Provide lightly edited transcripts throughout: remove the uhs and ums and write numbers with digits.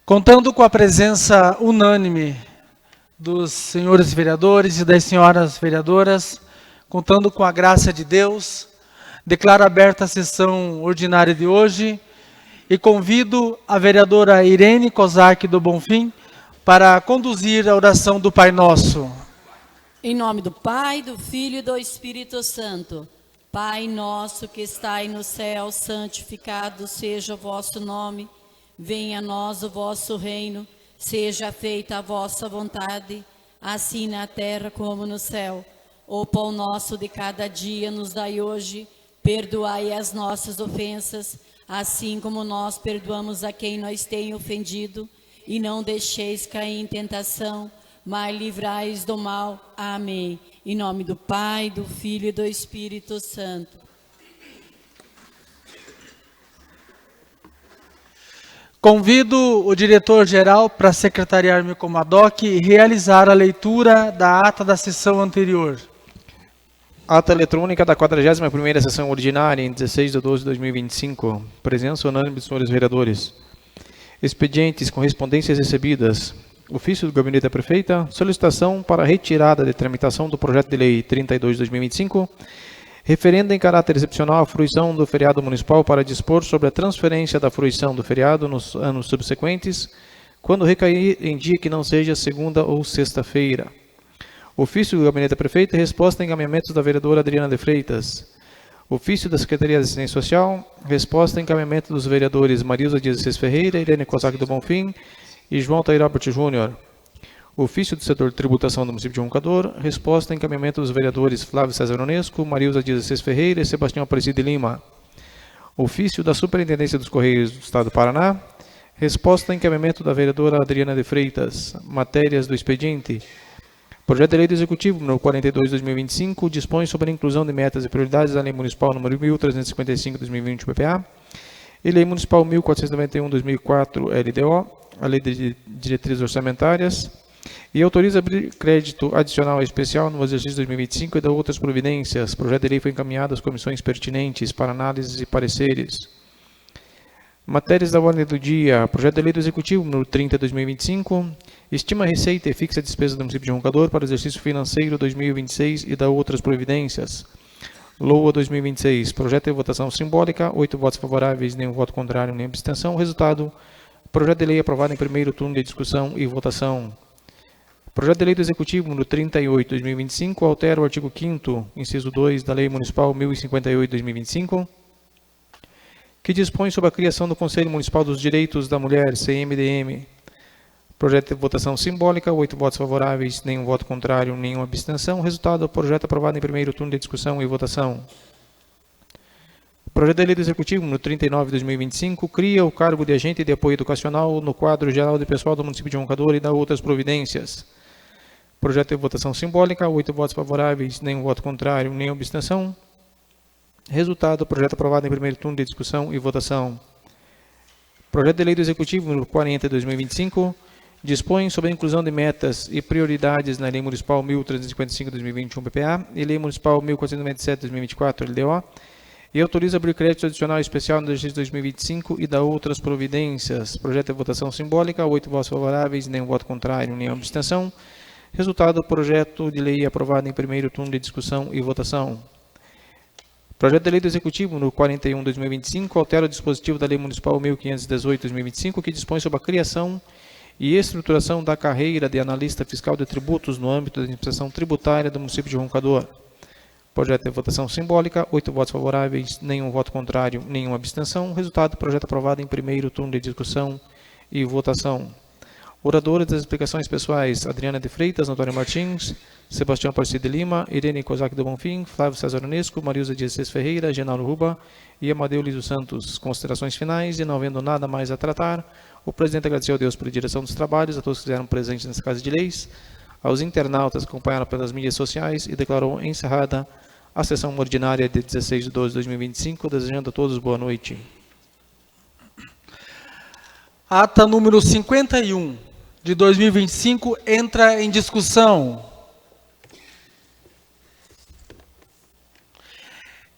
Contando com a presença unânime dos senhores vereadores e das senhoras vereadoras, contando com a graça de Deus, declaro aberta a sessão ordinária de hoje e convido a vereadora Irene Kozak do Bonfim para conduzir a oração do Pai Nosso. Em nome do Pai, do Filho e do Espírito Santo. Pai nosso que estai no céu, santificado seja o vosso nome. Venha a nós o vosso reino, seja feita a vossa vontade, assim na terra como no céu. O pão nosso de cada dia nos dai hoje, perdoai as nossas ofensas, assim como nós perdoamos a quem nos tem ofendido, e não deixeis cair em tentação, mas livrai-os do mal. Amém. Em nome do Pai, do Filho e do Espírito Santo. Convido o diretor-geral para secretariar-me como ADOC e realizar a leitura da ata da sessão anterior. Ata eletrônica da 41ª sessão ordinária, em 16/12/2025. Presença unânime dos senhores vereadores. Expedientes, correspondências recebidas. Ofício do Gabinete da Prefeita, solicitação para retirada de tramitação do projeto de lei 32/2025, referendo em caráter excepcional a fruição do feriado municipal para dispor sobre a transferência da fruição do feriado nos anos subsequentes, quando recair em dia que não seja segunda ou sexta-feira. Ofício do Gabinete da Prefeita, resposta em encaminhamentos da vereadora Adriana de Freitas. Ofício da Secretaria de Assistência Social, resposta em encaminhamento dos vereadores Marilza Dias de Cés Ferreira, Irene Kozak do Bonfim e João Tairobert Júnior. Ofício do Setor de Tributação do município de Roncador, resposta em encaminhamento dos vereadores Flávio César Onesco, Marilza Dias de Cés Ferreira e Sebastião Aparecido de Lima. Ofício da Superintendência dos Correios do Estado do Paraná, resposta em encaminhamento da vereadora Adriana de Freitas. Matérias do expediente. Projeto de Lei do Executivo número 42/2025 dispõe sobre a inclusão de metas e prioridades da Lei Municipal número 1355/2020 PPA e Lei Municipal 1491/2004 LDO, a Lei de Diretrizes Orçamentárias, e autoriza abrir crédito adicional especial no exercício 2025 e da outras providências. O projeto de lei foi encaminhado às comissões pertinentes para análises e pareceres. Matérias da ordem do dia. Projeto de lei do Executivo número 30/2025 estima a receita e fixa a despesa do município de Roncador para o exercício financeiro 2026 e da outras providências. LOA 2026. Projeto de votação simbólica. 8 votos favoráveis, nenhum voto contrário, nem abstenção. Resultado: projeto de lei aprovado em primeiro turno de discussão e votação. Projeto de lei do Executivo número 38/2025 altera o artigo 5º, inciso 2 da Lei Municipal 1058/2025, que dispõe sobre a criação do Conselho Municipal dos Direitos da Mulher, CMDM. Projeto de votação simbólica, 8 votos favoráveis, nenhum voto contrário, nenhuma abstenção. Resultado: projeto aprovado em primeiro turno de discussão e votação. Projeto de lei do Executivo número 39/2025 cria o cargo de agente de apoio educacional no quadro geral de pessoal do município de Roncador e da outras providências. Projeto de votação simbólica, 8 votos favoráveis, nenhum voto contrário, nenhuma abstenção. Resultado: projeto aprovado em primeiro turno de discussão e votação. Projeto de lei do Executivo número 40/2025 dispõe sobre a inclusão de metas e prioridades na Lei Municipal 1355/2021 PPA e Lei Municipal 1497/2024 LDO, e autoriza abrir crédito adicional especial no exercício 2025 e da outras providências. Projeto de votação simbólica, 8 votos favoráveis, nenhum voto contrário, nenhuma abstenção. Resultado: projeto de lei aprovado em primeiro turno de discussão e votação. Projeto de lei do Executivo número 41/2025 altera o dispositivo da Lei Municipal 1518/2025, que dispõe sobre a criação e estruturação da carreira de analista fiscal de tributos no âmbito da administração tributária do município de Roncador. Projeto de votação simbólica, 8 votos favoráveis, nenhum voto contrário, nenhuma abstenção. Resultado: projeto aprovado em primeiro turno de discussão e votação. Oradores das explicações pessoais: Adriana de Freitas, Antônio Martins, Sebastião Aparecido de Lima, Irene Kozak do Bonfim, Flávio César Onesco, Marilza Dias de Cés Ferreira, Genaro Ruba e Amadeu Liso Santos. Considerações finais. E não havendo nada mais a tratar, o presidente agradeceu a Deus pela direção dos trabalhos, a todos que estiveram presentes nessa Casa de Leis, aos internautas que acompanharam pelas mídias sociais, e declarou encerrada a sessão ordinária de 16/12/2025, desejando a todos boa noite. Ata número 51 de 2025 entra em discussão.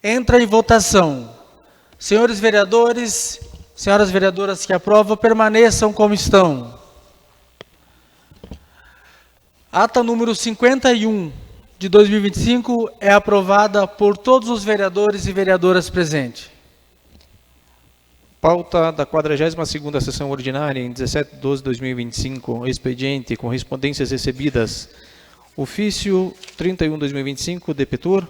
Entra em votação. Senhores vereadores Senhoras vereadoras que aprovam, permaneçam como estão. Ata número 51 de 2025 é aprovada por todos os vereadores e vereadoras presentes. Pauta da 42ª sessão ordinária, em 17/12/2025, expediente, correspondências recebidas. Ofício 31/2025, Depetur.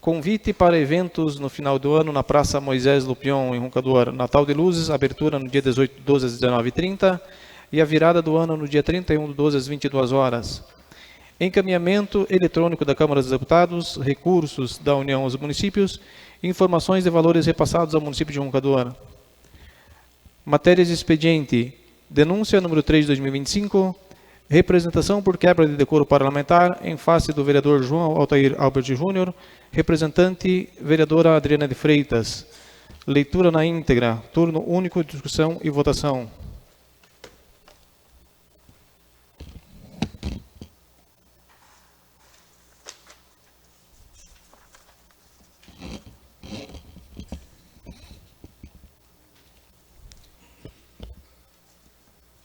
Convite para eventos no final do ano na Praça Moisés Lupion, em Roncador. Natal de Luzes, abertura no dia 18/12 às 19h30 e a virada do ano no dia 31/12 às 22 horas. Encaminhamento eletrônico da Câmara dos Deputados, recursos da União aos municípios, informações de valores repassados ao município de Roncador. Matérias de expediente. Denúncia número 3 de 2025. Representação por quebra de decoro parlamentar em face do vereador João Altair Albert Júnior, representante vereadora Adriana de Freitas. Leitura na íntegra. Turno único, discussão e votação.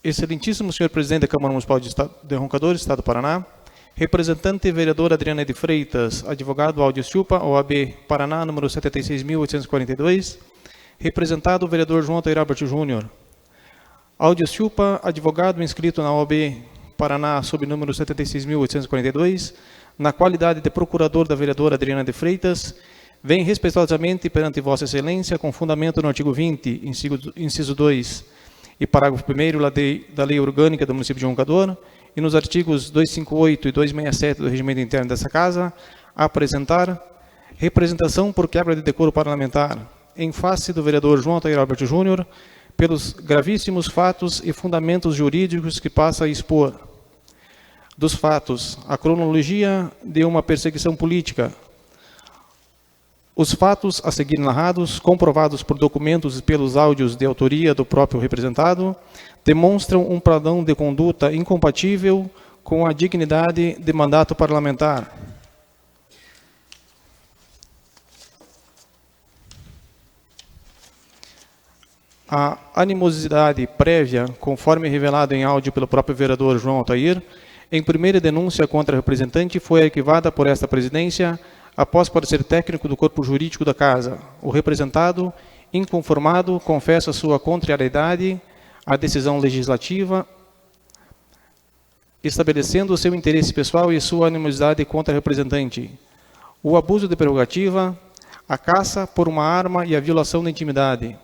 Excelentíssimo senhor presidente da Câmara Municipal de Roncador, Estado do Paraná, representante vereadora Adriana de Freitas, advogado Aldir Chupa, OAB Paraná, número 76.842, representado vereador João Altair Albert Júnior. Aldir Chupa, advogado inscrito na OAB Paraná, sob número 76.842, na qualidade de procurador da vereadora Adriana de Freitas, vem respeitosamente perante Vossa Excelência, com fundamento no artigo 20, inciso 2, e parágrafo 1º da Lei Orgânica do Município de Roncador, e nos artigos 258 e 267 do Regimento Interno dessa Casa, apresentar representação por quebra de decoro parlamentar em face do vereador João Altair Albert Júnior, pelos gravíssimos fatos e fundamentos jurídicos que passa a expor. Dos fatos, a cronologia de uma perseguição política. Os fatos a seguir narrados, comprovados por documentos e pelos áudios de autoria do próprio representado, demonstram um padrão de conduta incompatível com a dignidade de mandato parlamentar. A animosidade prévia, conforme revelado em áudio pelo próprio vereador João Altair, em primeira denúncia contra a representante, foi arquivada por esta presidência após parecer técnico do corpo jurídico da Casa. O representado, inconformado, confessa sua contrariedade à decisão legislativa, estabelecendo o seu interesse pessoal e sua animosidade contra a representante. O abuso de prerrogativa, a caça por uma arma e a violação da intimidade.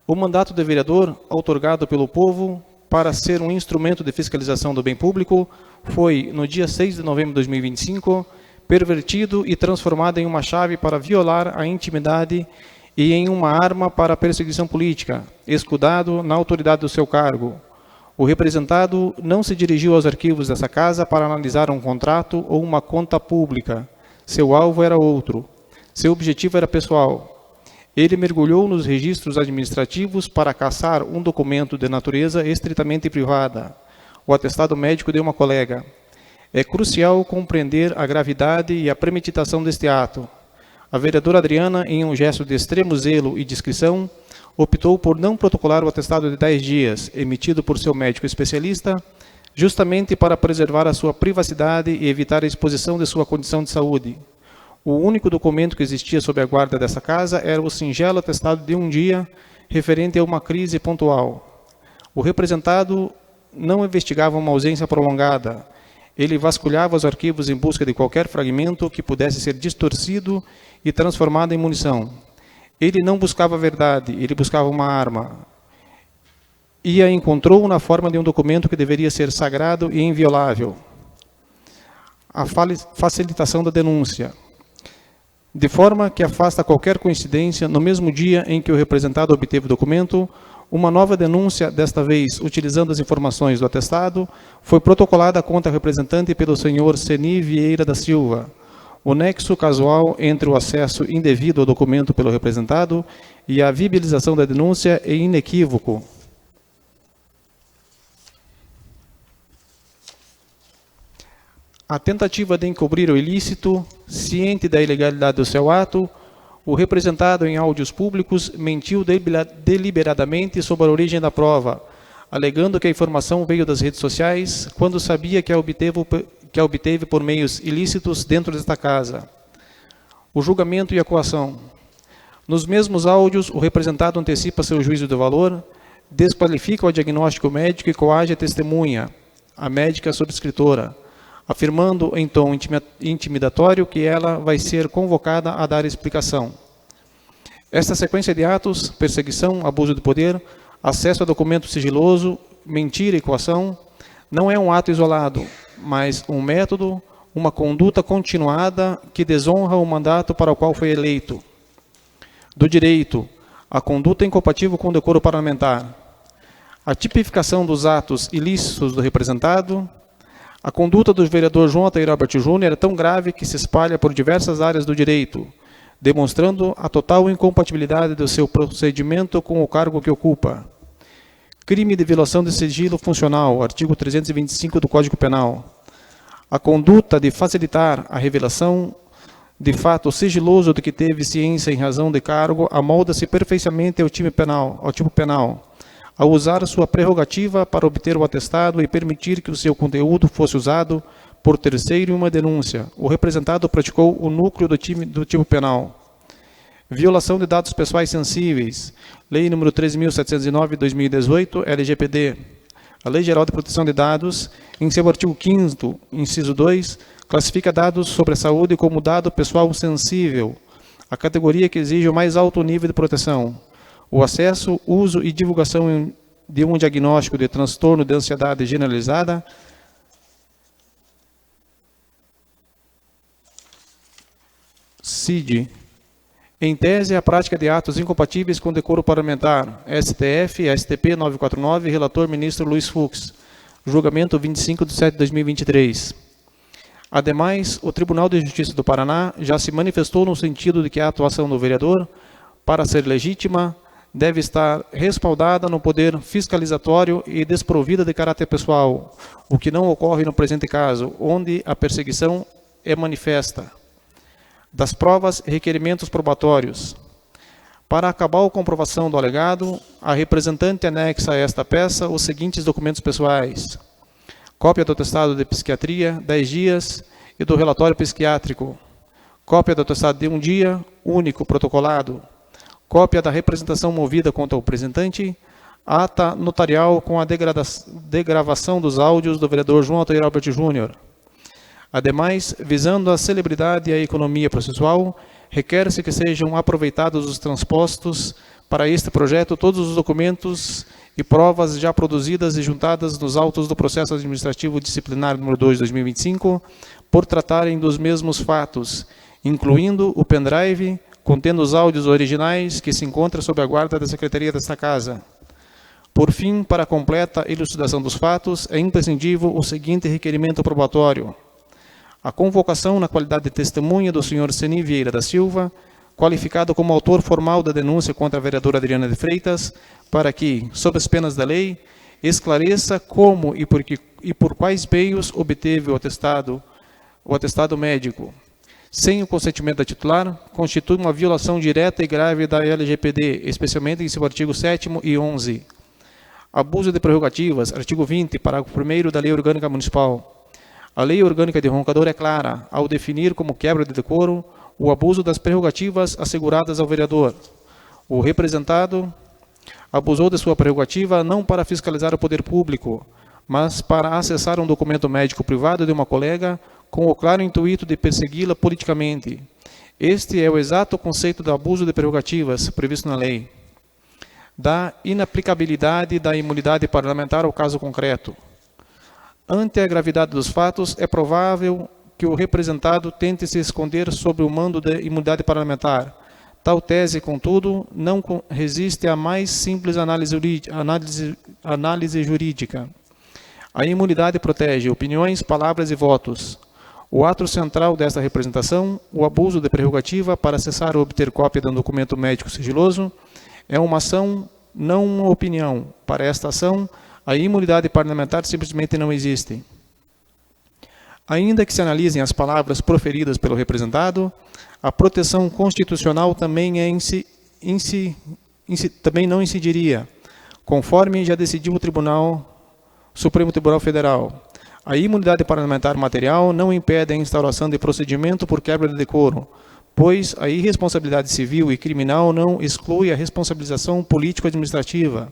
O mandato de vereador, outorgado pelo povo para ser um instrumento de fiscalização do bem público, foi, no dia 6 de novembro de 2025, pervertido e transformado em uma chave para violar a intimidade e em uma arma para a perseguição política, escudado na autoridade do seu cargo. O representado não se dirigiu aos arquivos dessa Casa para analisar um contrato ou uma conta pública. Seu alvo era outro. Seu objetivo era pessoal. Ele mergulhou nos registros administrativos para caçar um documento de natureza estritamente privada, o atestado médico de uma colega. É crucial compreender a gravidade e a premeditação deste ato. A vereadora Adriana, em um gesto de extremo zelo e discrição, optou por não protocolar o atestado de 10 dias, emitido por seu médico especialista, justamente para preservar a sua privacidade e evitar a exposição de sua condição de saúde. O único documento que existia sob a guarda dessa Casa era o singelo atestado de um dia, referente a uma crise pontual. O representado não investigava uma ausência prolongada. Ele vasculhava os arquivos em busca de qualquer fragmento que pudesse ser distorcido e transformado em munição. Ele não buscava a verdade, ele buscava uma arma. E a encontrou na forma de um documento que deveria ser sagrado e inviolável. A facilitação da denúncia. De forma que afasta qualquer coincidência, no mesmo dia em que o representado obteve o documento, uma nova denúncia, desta vez utilizando as informações do atestado, foi protocolada contra a representante pelo senhor Ceni Vieira da Silva. O nexo casual entre o acesso indevido ao documento pelo representado e a viabilização da denúncia é inequívoco. A tentativa de encobrir o ilícito, ciente da ilegalidade do seu ato, o representado em áudios públicos mentiu deliberadamente sobre a origem da prova, alegando que a informação veio das redes sociais, quando sabia que a obteve por meios ilícitos dentro desta casa. O julgamento e a coação. Nos mesmos áudios, o representado antecipa seu juízo de valor, desqualifica o diagnóstico médico e coage a testemunha, a médica subscritora, afirmando em tom intimidatório que ela vai ser convocada a dar explicação. Esta sequência de atos, perseguição, abuso de poder, acesso a documento sigiloso, mentira e coação, não é um ato isolado, mas um método, uma conduta continuada que desonra o mandato para o qual foi eleito. Do direito, a conduta incompatível com o decoro parlamentar, a tipificação dos atos ilícitos do representado. A conduta do vereador João Altair Albert Júnior é tão grave que se espalha por diversas áreas do direito, demonstrando a total incompatibilidade do seu procedimento com o cargo que ocupa. Crime de violação de sigilo funcional, artigo 325 do Código Penal. A conduta de facilitar a revelação de fato sigiloso do que teve ciência em razão de cargo amolda-se perfeitamente ao tipo penal, ao usar sua prerrogativa para obter o atestado e permitir que o seu conteúdo fosse usado por terceiro em uma denúncia. O representado praticou o núcleo do tipo penal. Violação de dados pessoais sensíveis. Lei nº 13.709/2018, LGPD. A Lei Geral de Proteção de Dados, em seu artigo 5º, inciso 2, classifica dados sobre a saúde como dado pessoal sensível, a categoria que exige o mais alto nível de proteção. O acesso, uso e divulgação de um diagnóstico de transtorno de ansiedade generalizada CID. Em tese, a prática de atos incompatíveis com decoro parlamentar. STF, STP 949, relator ministro Luiz Fux. Julgamento 25 de 7 de 2023. Ademais, o Tribunal de Justiça do Paraná já se manifestou no sentido de que a atuação do vereador, para ser legítima, deve estar respaldada no poder fiscalizatório e desprovida de caráter pessoal, o que não ocorre no presente caso, onde a perseguição é manifesta. Das provas e requerimentos probatórios. Para a cabal comprovação do alegado, a representante anexa a esta peça os seguintes documentos pessoais: cópia do atestado de psiquiatria, 10 dias, e do relatório psiquiátrico, cópia do atestado de 1 dia, único, protocolado, cópia da representação movida contra o representante, ata notarial com a degravação dos áudios do vereador João Altair Albert Júnior. Ademais, visando a celebridade e a economia processual, requer-se que sejam aproveitados os transpostos para este projeto todos os documentos e provas já produzidas e juntadas nos autos do processo administrativo disciplinar número 2 de 2025, por tratarem dos mesmos fatos, incluindo o pendrive contendo os áudios originais que se encontra sob a guarda da Secretaria desta Casa. Por fim, para a completa elucidação dos fatos, é imprescindível o seguinte requerimento probatório: a convocação na qualidade de testemunha do senhor Ceni Vieira da Silva, qualificado como autor formal da denúncia contra a vereadora Adriana de Freitas, para que, sob as penas da lei, esclareça como e por quais meios obteve o atestado médico. Sem o consentimento da titular, constitui uma violação direta e grave da LGPD, especialmente em seu artigo 7º e 11. Abuso de prerrogativas, artigo 20, parágrafo 1º da Lei Orgânica Municipal. A Lei Orgânica de Roncador é clara, ao definir como quebra de decoro o abuso das prerrogativas asseguradas ao vereador. O representado abusou de sua prerrogativa não para fiscalizar o poder público, mas para acessar um documento médico privado de uma colega com o claro intuito de persegui-la politicamente. Este é o exato conceito do abuso de prerrogativas previsto na lei. Da inaplicabilidade da imunidade parlamentar ao caso concreto. Ante a gravidade dos fatos, é provável que o representado tente se esconder sob o mando da imunidade parlamentar. Tal tese, contudo, não resiste à mais simples análise jurídica. A imunidade protege opiniões, palavras e votos. O ato central desta representação, o abuso de prerrogativa para acessar ou obter cópia de um documento médico sigiloso, é uma ação, não uma opinião. Para esta ação, a imunidade parlamentar simplesmente não existe. Ainda que se analisem as palavras proferidas pelo representado, A proteção constitucional também, também não incidiria, conforme já decidiu o Supremo Tribunal Federal. A imunidade parlamentar material não impede a instauração de procedimento por quebra de decoro, pois a irresponsabilidade civil e criminal não exclui a responsabilização político-administrativa.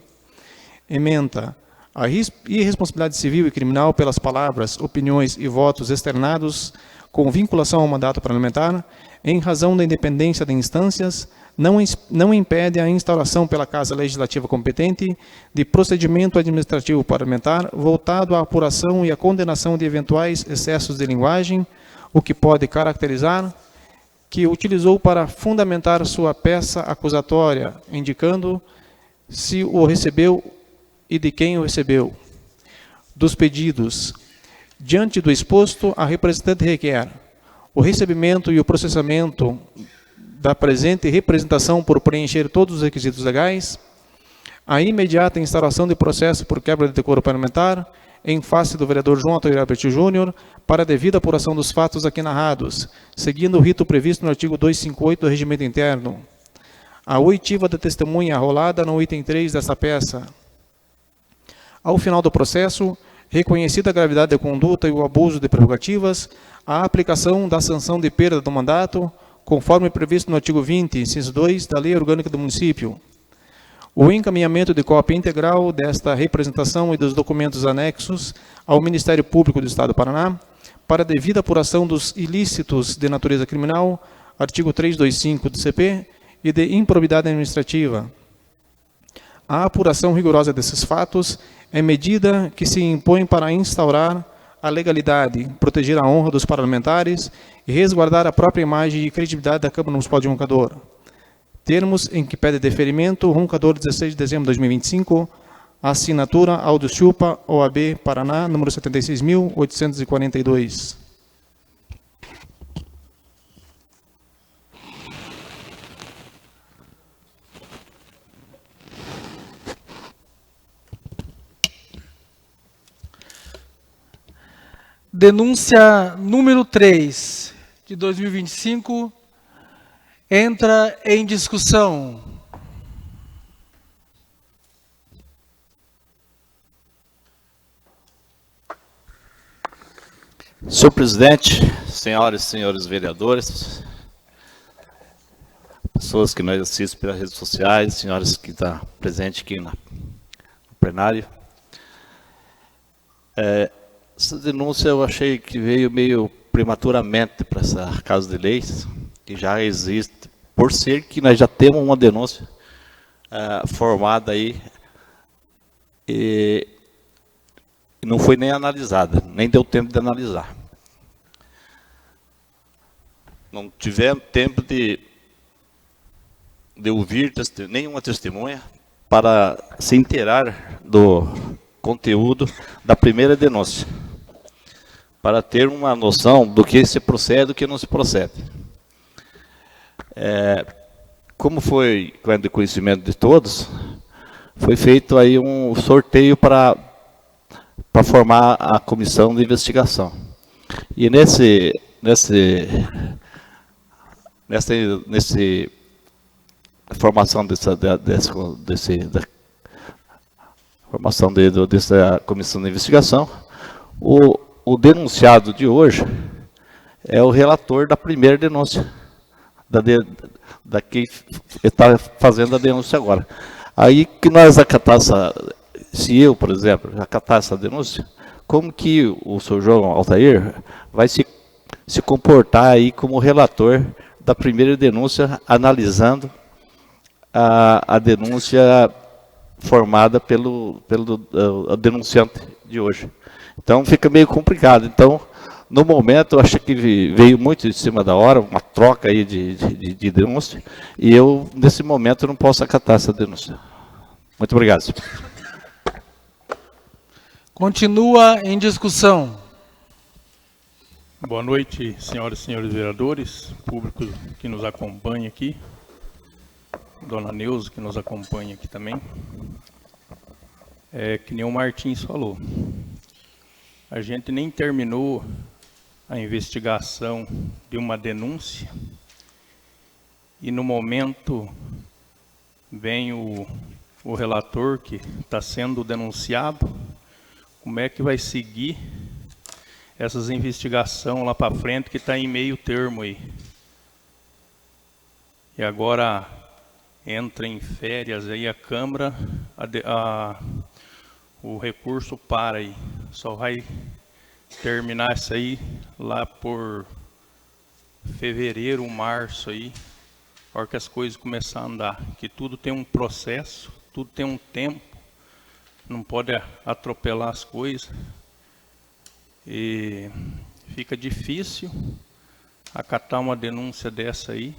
Ementa. A irresponsabilidade civil e criminal pelas palavras, opiniões e votos externados com vinculação ao mandato parlamentar, em razão da independência de instâncias, não impede a instauração pela Casa Legislativa competente de procedimento administrativo parlamentar voltado à apuração e à condenação de eventuais excessos de linguagem, o que pode caracterizar que utilizou para fundamentar sua peça acusatória, indicando se o recebeu e de quem o recebeu. Dos pedidos. Diante do exposto, a representante requer o recebimento e o processamento da presente representação por preencher todos os requisitos legais, a imediata instauração de processo por quebra de decoro parlamentar em face do vereador João Antônio Alberti Júnior para a devida apuração dos fatos aqui narrados, seguindo o rito previsto no artigo 258 do Regimento Interno. A oitiva da testemunha arrolada no item 3 desta peça. Ao final do processo, reconhecida a gravidade da conduta e o abuso de prerrogativas, a aplicação da sanção de perda do mandato, conforme previsto no artigo 20, inciso 2, da Lei Orgânica do Município. O encaminhamento de cópia integral desta representação e dos documentos anexos ao Ministério Público do Estado do Paraná, para devida apuração dos ilícitos de natureza criminal, artigo 325 do CP, e de improbidade administrativa. A apuração rigorosa desses fatos é medida que se impõe para instaurar a legalidade, proteger a honra dos parlamentares e resguardar a própria imagem e credibilidade da Câmara Municipal de Roncador. Termos em que pede deferimento, Roncador, 16 de dezembro de 2025, assinatura Aldo Chupa, OAB, Paraná, número 76.842. Denúncia número 3 de 2025 entra em discussão. Senhor presidente, senhoras e senhores vereadores, pessoas que nos assistem pelas redes sociais, senhoras que estão presentes aqui no plenário. Essa denúncia eu achei que veio meio prematuramente para essa Casa de Leis, que já existe, por ser que nós já temos uma denúncia formada aí e não foi nem analisada, nem deu tempo de analisar. Não tivemos tempo de ouvir nenhuma testemunha para se inteirar do conteúdo da primeira denúncia, para ter uma noção do que se procede e do que não se procede. Como foi de conhecimento de todos, foi feito aí um sorteio para formar a comissão de investigação. E nessa formação dessa comissão de investigação, o denunciado de hoje é o relator da primeira denúncia, da que está fazendo a denúncia agora. Aí que nós se eu, por exemplo, acatar essa denúncia, como que o senhor João Altair vai se comportar aí como relator da primeira denúncia, analisando a denúncia formada pelo denunciante de hoje. Então fica meio complicado. Então, no momento, eu acho que veio muito em cima da hora, uma troca aí de denúncia, e eu, nesse momento, não posso acatar essa denúncia. Muito obrigado, senhor. Continua em discussão. Boa noite, senhoras e senhores vereadores, público que nos acompanha aqui, dona Neuza, que nos acompanha aqui também. Que nem o Martins falou, a gente nem terminou a investigação de uma denúncia E no momento vem o relator que está sendo denunciado, como é que vai seguir essas investigações lá para frente, que está em meio termo aí. E agora entra em férias aí a Câmara, o recurso para aí. Só vai terminar isso aí lá por fevereiro, março aí, a hora que as coisas começar a andar. Que tudo tem um processo, tudo tem um tempo, não pode atropelar as coisas. E fica difícil acatar uma denúncia dessa aí,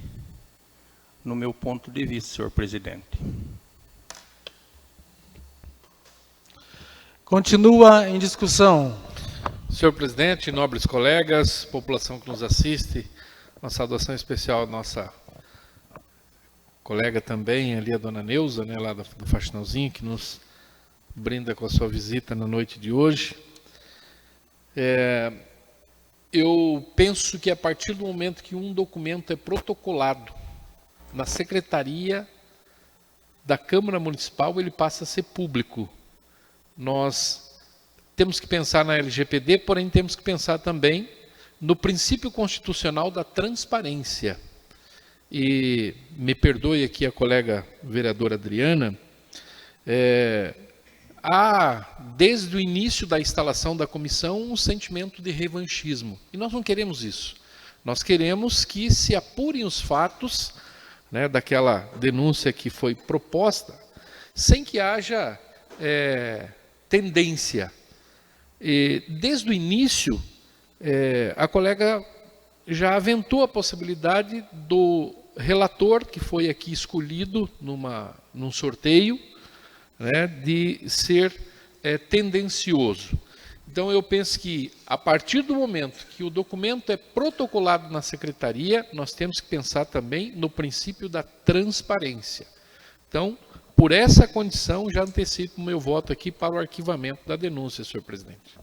no meu ponto de vista, senhor presidente. Continua em discussão. Senhor presidente, nobres colegas, população que nos assiste, uma saudação especial à nossa colega também, ali a dona Neuza, né, lá do Faxinalzinho, que nos brinda com a sua visita na noite de hoje. Eu penso que a partir do momento que um documento é protocolado na Secretaria da Câmara Municipal, ele passa a ser público. Nós temos que pensar na LGPD, porém temos que pensar também no princípio constitucional da transparência. E me perdoe aqui a colega vereadora Adriana, há, desde o início da instalação da comissão, um sentimento de revanchismo. E nós não queremos isso. Nós queremos que se apurem os fatos, né, daquela denúncia que foi proposta, sem que haja tendência. E, desde o início, a colega já aventou a possibilidade do relator, que foi aqui escolhido num sorteio, né, de ser tendencioso. Então, eu penso que, a partir do momento que o documento é protocolado na secretaria, nós temos que pensar também no princípio da transparência. Então, por essa condição, já antecipo o meu voto aqui para o arquivamento da denúncia, senhor presidente.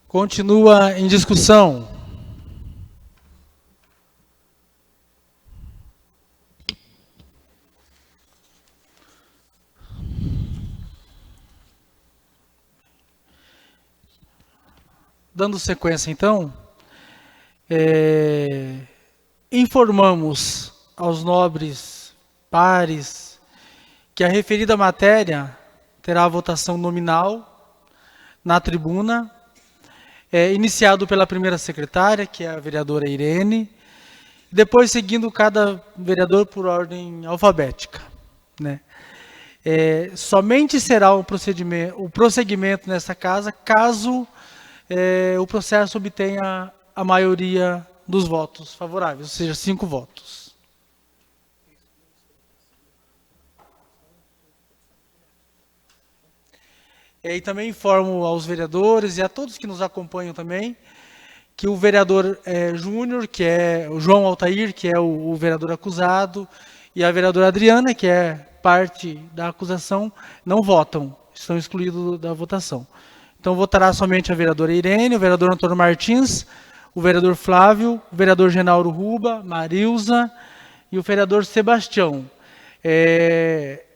Continua em discussão. Dando sequência, então, informamos aos nobres pares que a referida matéria terá a votação nominal na tribuna, iniciado pela primeira secretária, que é a vereadora Irene, depois seguindo cada vereador por ordem alfabética, né? Somente será o prosseguimento nessa casa caso o processo obtenha a maioria dos votos favoráveis, ou seja, 5 votos. E também informo aos vereadores e a todos que nos acompanham também, que o vereador Júnior, que é o João Altair, que é o vereador acusado, e a vereadora Adriana, que é parte da acusação, não votam, estão excluídos da votação. Então, votará somente a vereadora Irene, o vereador Antônio Martins, o vereador Flávio, o vereador Genauro Ruba, Marilza e o vereador Sebastião.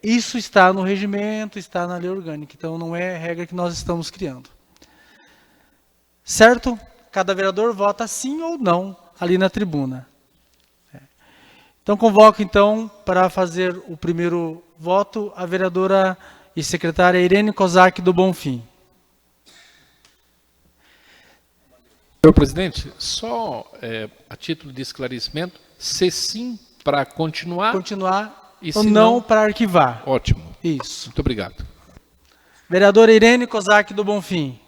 Isso está no regimento, está na lei orgânica, então não é regra que nós estamos criando. Certo? Cada vereador vota sim ou não ali na tribuna. Então, convoco, então, para fazer o primeiro voto, a vereadora e secretária Irene Kozak do Bonfim. Senhor presidente, só a título de esclarecimento, se sim para continuar... Continuar e ou se não para arquivar. Ótimo. Isso. Muito obrigado. Vereadora Irene Kozak do Bonfim.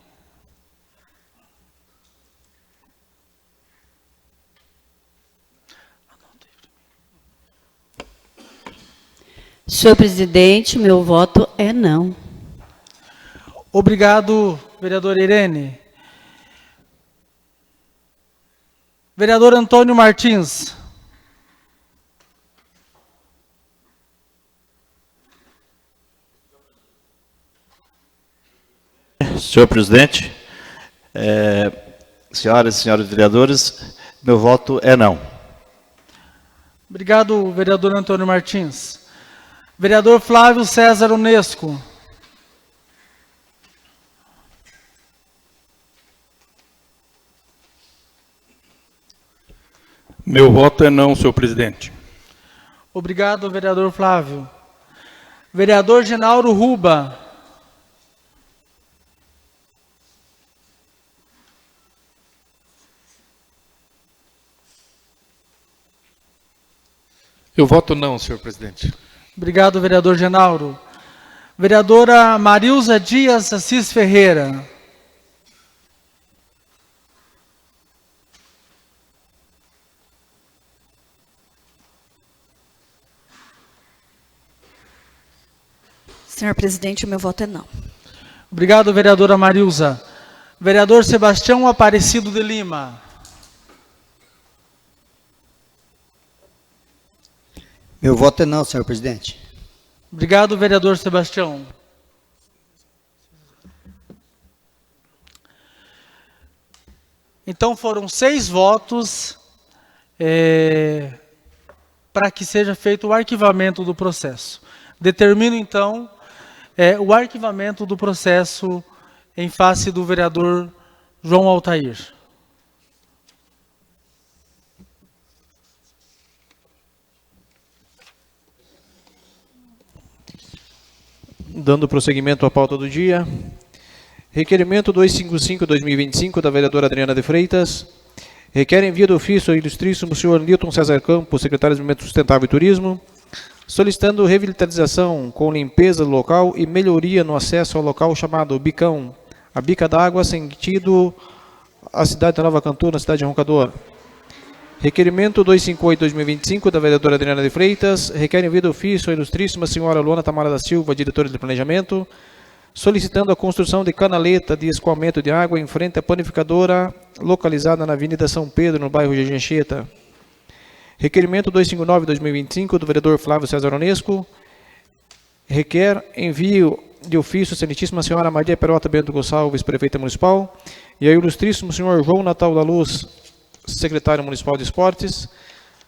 Senhor presidente, meu voto é não. Obrigado, vereadora Irene. Vereador Antônio Martins. Senhor presidente, senhoras e senhores vereadores, meu voto é não. Obrigado, vereador Antônio Martins. Vereador Flávio César Unesco. Meu voto é não, senhor presidente. Obrigado, vereador Flávio. Vereador Genauro Ruba. Eu voto não, senhor presidente. Obrigado, vereador Genauro. Vereadora Marilza Dias Assis Ferreira. Senhor presidente, o meu voto é não. Obrigado, vereadora Marilza. Vereador Sebastião Aparecido de Lima. Meu voto é não, senhor presidente. Obrigado, vereador Sebastião. Então foram 6 votos para que seja feito o arquivamento do processo. Determino, então, o arquivamento do processo em face do vereador João Altair. Dando prosseguimento à pauta do dia. Requerimento 255-2025 da vereadora Adriana de Freitas. Requer envio de ofício ao ilustríssimo senhor Nilton César Campos, secretário de Desenvolvimento Sustentável e Turismo, solicitando revitalização com limpeza do local e melhoria no acesso ao local chamado Bicão, a bica d'água, sentido a cidade de Nova Cantu, na cidade de Roncador. Requerimento 258-2025 da vereadora Adriana de Freitas, requer envio de ofício à ilustríssima senhora Luana Tamara da Silva, diretora de Planejamento, solicitando a construção de canaleta de escoamento de água em frente à panificadora, localizada na Avenida São Pedro, no bairro de Anchieta. Requerimento 259-2025 do vereador Flávio César Unesco, requer envio de ofício à excelentíssima senhora Maria Perota Bento Gonçalves, prefeita municipal, e ao ilustríssimo senhor João Natal da Luz, secretário municipal de esportes,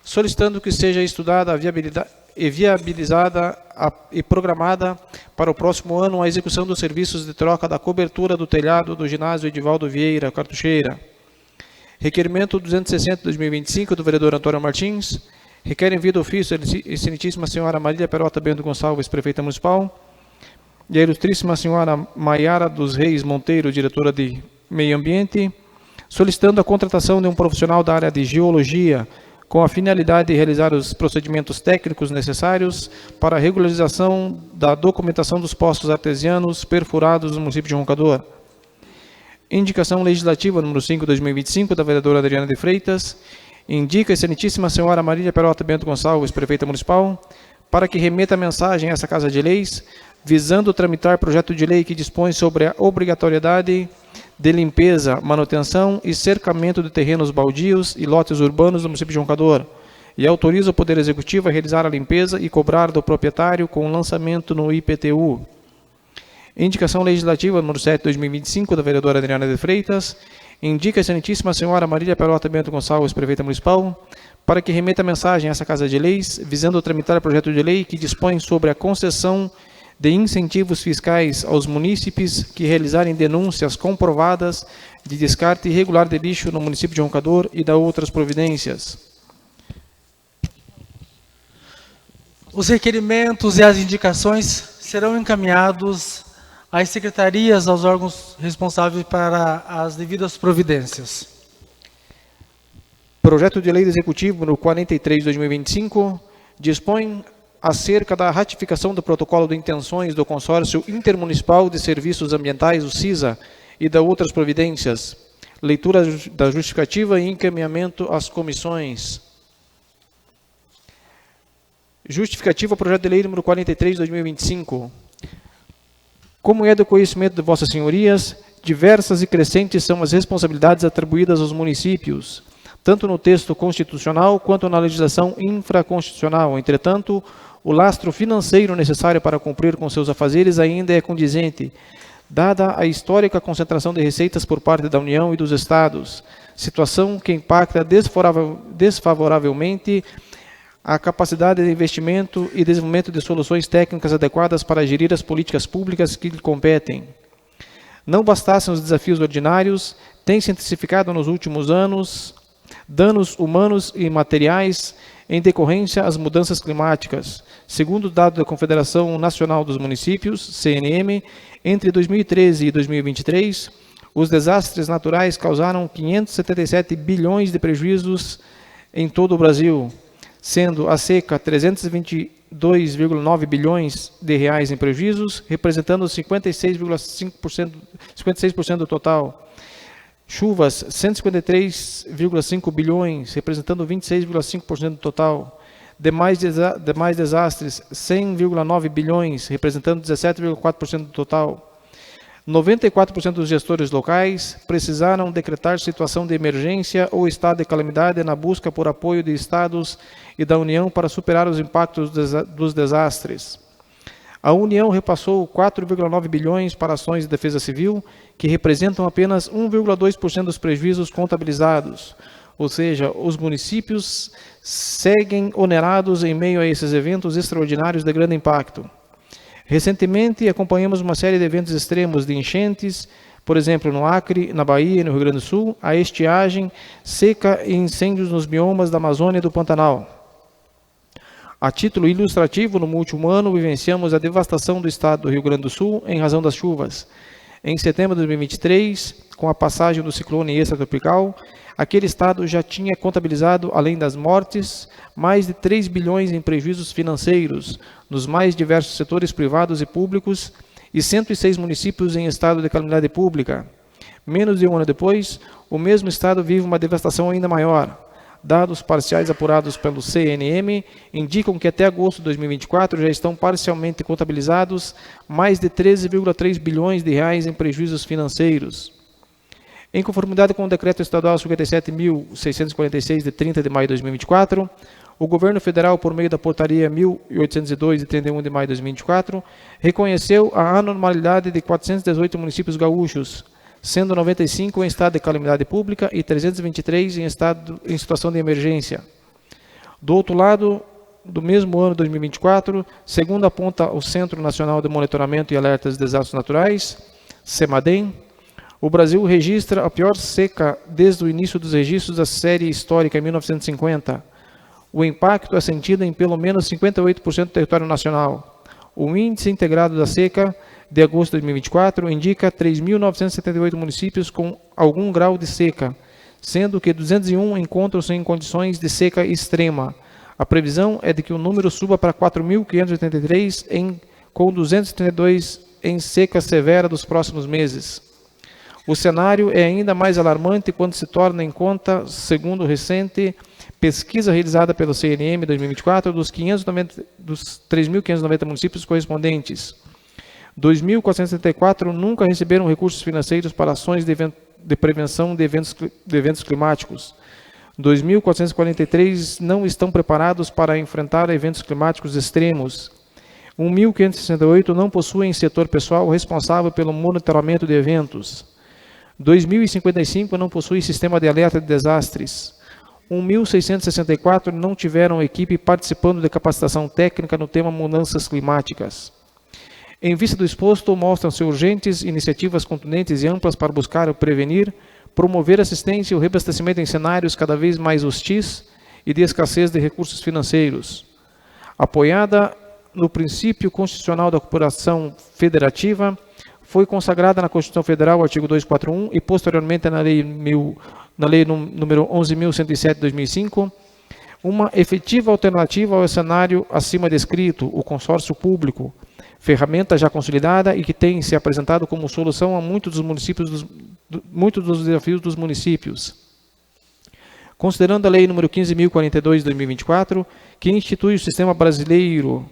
solicitando que seja estudada a viabilidade e viabilizada e programada para o próximo ano a execução dos serviços de troca da cobertura do telhado do ginásio Edivaldo Vieira, Cartucheira. Requerimento 260-2025 do vereador Antônio Martins, requer envio de ofício à excelentíssima senhora Maria Perota Bento Gonçalves, prefeita municipal, e à ilustríssima senhora Maiara dos Reis Monteiro, diretora de Meio Ambiente, solicitando a contratação de um profissional da área de geologia com a finalidade de realizar os procedimentos técnicos necessários para a regularização da documentação dos poços artesianos perfurados no município de Roncador. Indicação legislativa número 5/2025 da vereadora Adriana de Freitas, indica a excelentíssima senhora Marília Perota Bento Gonçalves, prefeita municipal, para que remeta mensagem a essa Casa de Leis, visando tramitar projeto de lei que dispõe sobre a obrigatoriedade de limpeza, manutenção e cercamento de terrenos baldios e lotes urbanos do município de Roncador, e autoriza o Poder Executivo a realizar a limpeza e cobrar do proprietário com lançamento no IPTU. Indicação legislativa número 7/2025 da vereadora Adriana de Freitas, indica a excelentíssima senhora Marília Perota Bento Gonçalves, prefeita municipal, para que remeta mensagem a essa Casa de Leis, visando tramitar projeto de lei que dispõe sobre a concessão de incentivos fiscais aos munícipes que realizarem denúncias comprovadas de descarte irregular de lixo no município de Roncador e da outras providências. Os requerimentos e as indicações serão encaminhados às secretarias, aos órgãos responsáveis para as devidas providências. Projeto de Lei Executivo no 43/2025 dispõe acerca da ratificação do protocolo de intenções do Consórcio Intermunicipal de Serviços Ambientais, o CISA, e da outras providências. Leitura da justificativa e encaminhamento às comissões. Justificativa ao projeto de lei número 43/2025. Como é do conhecimento de vossas senhorias, diversas e crescentes são as responsabilidades atribuídas aos municípios, tanto no texto constitucional quanto na legislação infraconstitucional. Entretanto, o lastro financeiro necessário para cumprir com seus afazeres ainda é condizente, dada a histórica concentração de receitas por parte da União e dos Estados, situação que impacta desfavoravelmente a capacidade de investimento e desenvolvimento de soluções técnicas adequadas para gerir as políticas públicas que lhe competem. Não bastassem os desafios ordinários, tem-se intensificado nos últimos anos danos humanos e materiais em decorrência às mudanças climáticas. Segundo o dado da Confederação Nacional dos Municípios, CNM, entre 2013 e 2023, os desastres naturais causaram 577 bilhões de prejuízos em todo o Brasil, sendo a seca 322,9 bilhões de reais em prejuízos, representando 56,5% do total. Chuvas, 153,5 bilhões, representando 26,5% do total. Demais desastres, 100,9 bilhões, representando 17,4% do total. 94% dos gestores locais precisaram decretar situação de emergência ou estado de calamidade na busca por apoio de estados e da União para superar os impactos dos desastres. A União repassou 4,9 bilhões para ações de defesa civil, que representam apenas 1,2% dos prejuízos contabilizados. Ou seja, os municípios seguem onerados em meio a esses eventos extraordinários de grande impacto. Recentemente, acompanhamos uma série de eventos extremos de enchentes, por exemplo, no Acre, na Bahia e no Rio Grande do Sul, a estiagem, seca e incêndios nos biomas da Amazônia e do Pantanal. A título ilustrativo, no último ano, vivenciamos a devastação do estado do Rio Grande do Sul em razão das chuvas. Em setembro de 2023, com a passagem do ciclone extratropical, aquele estado já tinha contabilizado, além das mortes, mais de 3 bilhões em prejuízos financeiros nos mais diversos setores privados e públicos e 106 municípios em estado de calamidade pública. Menos de um ano depois, o mesmo estado vive uma devastação ainda maior. Dados parciais apurados pelo CNM indicam que até agosto de 2024 já estão parcialmente contabilizados mais de 13,3 bilhões de reais em prejuízos financeiros. Em conformidade com o Decreto Estadual 57.646, de 30 de maio de 2024, o Governo Federal, por meio da Portaria 1.802, de 31 de maio de 2024, reconheceu a anormalidade de 418 municípios gaúchos, sendo 95 em estado de calamidade pública e 323 em situação de emergência. Do outro lado, do mesmo ano 2024, segundo aponta o Centro Nacional de Monitoramento e Alertas de Desastres Naturais, CEMADEM, o Brasil registra a pior seca desde o início dos registros da série histórica em 1950. O impacto é sentido em pelo menos 58% do território nacional. O índice integrado da seca de agosto de 2024 indica 3.978 municípios com algum grau de seca, sendo que 201 encontram-se em condições de seca extrema. A previsão é de que o número suba para 4.583, com 232 em seca severa dos próximos meses. O cenário é ainda mais alarmante quando se torna em conta, segundo recente pesquisa realizada pelo CNM 2024, dos 3.590 municípios correspondentes. 2.474 nunca receberam recursos financeiros para ações de prevenção de eventos climáticos. 2.443 não estão preparados para enfrentar eventos climáticos extremos. 1.568 não possuem setor pessoal responsável pelo monitoramento de eventos. 2.055 não possuem sistema de alerta de desastres. 1.664 não tiveram equipe participando de capacitação técnica no tema mudanças climáticas. Em vista do exposto, mostram-se urgentes iniciativas contundentes e amplas para buscar prevenir, promover assistência e o reabastecimento em cenários cada vez mais hostis e de escassez de recursos financeiros. Apoiada no princípio constitucional da cooperação federativa, foi consagrada na Constituição Federal, artigo 241, e posteriormente na Lei número 11.107 de 2005, uma efetiva alternativa ao cenário acima descrito, o consórcio público, ferramenta já consolidada e que tem se apresentado como solução a muitos dos desafios dos municípios. Considerando a Lei número 15.042 de 2024, que institui o Sistema Brasileiro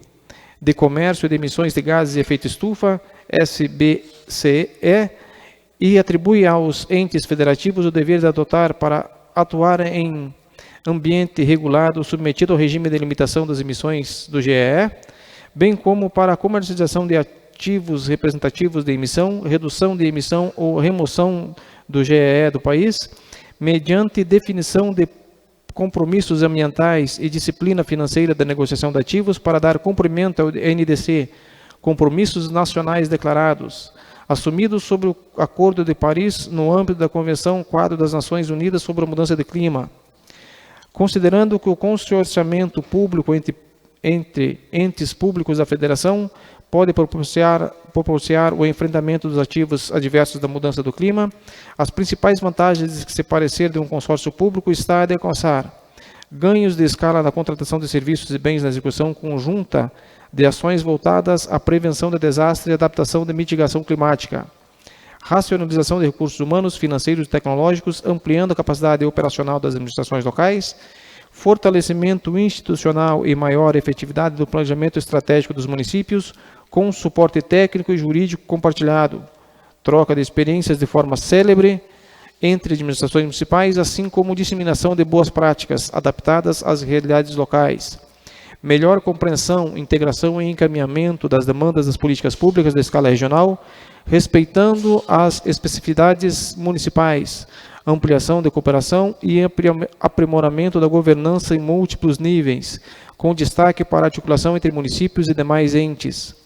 de Comércio de Emissões de Gases de Efeito Estufa, SBCE, e atribui aos entes federativos o dever de adotar para atuar em ambiente regulado submetido ao regime de limitação das emissões do GEE, bem como para a comercialização de ativos representativos de emissão, redução de emissão ou remoção do GEE do país, mediante definição de compromissos ambientais e disciplina financeira da negociação de ativos para dar cumprimento ao NDC, compromissos nacionais declarados, assumidos sobre o Acordo de Paris no âmbito da Convenção Quadro das Nações Unidas sobre a Mudança de Clima, considerando que o consorciamento público entre entes públicos da Federação pode propiciar o enfrentamento dos ativos adversos da mudança do clima, as principais vantagens que se parecer de um consórcio público está a alcançar ganhos de escala na contratação de serviços e bens na execução conjunta de ações voltadas à prevenção de desastre e adaptação de mitigação climática, racionalização de recursos humanos, financeiros e tecnológicos, ampliando a capacidade operacional das administrações locais, fortalecimento institucional e maior efetividade do planejamento estratégico dos municípios, com suporte técnico e jurídico compartilhado, troca de experiências de forma célere entre administrações municipais, assim como disseminação de boas práticas adaptadas às realidades locais, melhor compreensão, integração e encaminhamento das demandas das políticas públicas da escala regional, respeitando as especificidades municipais, ampliação de cooperação e aprimoramento da governança em múltiplos níveis, com destaque para a articulação entre municípios e demais entes.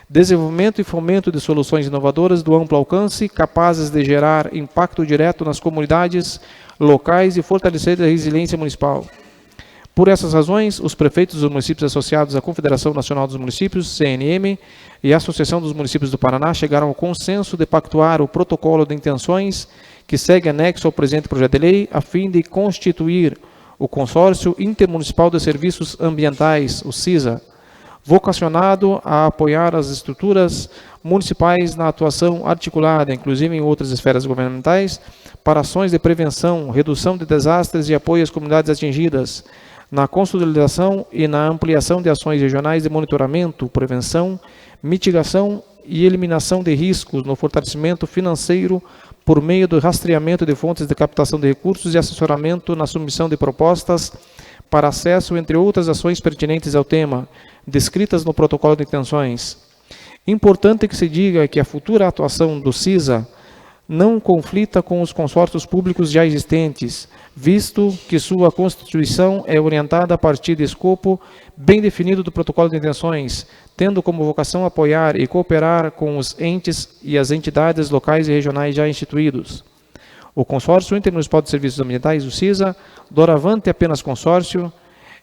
Desenvolvimento e fomento de soluções inovadoras do amplo alcance, capazes de gerar impacto direto nas comunidades locais e fortalecer a resiliência municipal. Por essas razões, os prefeitos dos municípios associados à Confederação Nacional dos Municípios, CNM, e a Associação dos Municípios do Paraná chegaram ao consenso de pactuar o protocolo de intenções que segue anexo ao presente projeto de lei, a fim de constituir o Consórcio Intermunicipal de Serviços Ambientais, o CISA, vocacionado a apoiar as estruturas municipais na atuação articulada, inclusive em outras esferas governamentais, para ações de prevenção, redução de desastres e apoio às comunidades atingidas, na consolidação e na ampliação de ações regionais de monitoramento, prevenção, mitigação e eliminação de riscos, no fortalecimento financeiro por meio do rastreamento de fontes de captação de recursos e assessoramento na submissão de propostas para acesso, entre outras ações pertinentes ao tema, descritas no protocolo de intenções. Importante que se diga que a futura atuação do CISA não conflita com os consórcios públicos já existentes, visto que sua constituição é orientada a partir de escopo bem definido do protocolo de intenções, tendo como vocação apoiar e cooperar com os entes e as entidades locais e regionais já instituídos. O Consórcio Intermunicipal de Serviços Ambientais, o CISA, doravante apenas consórcio,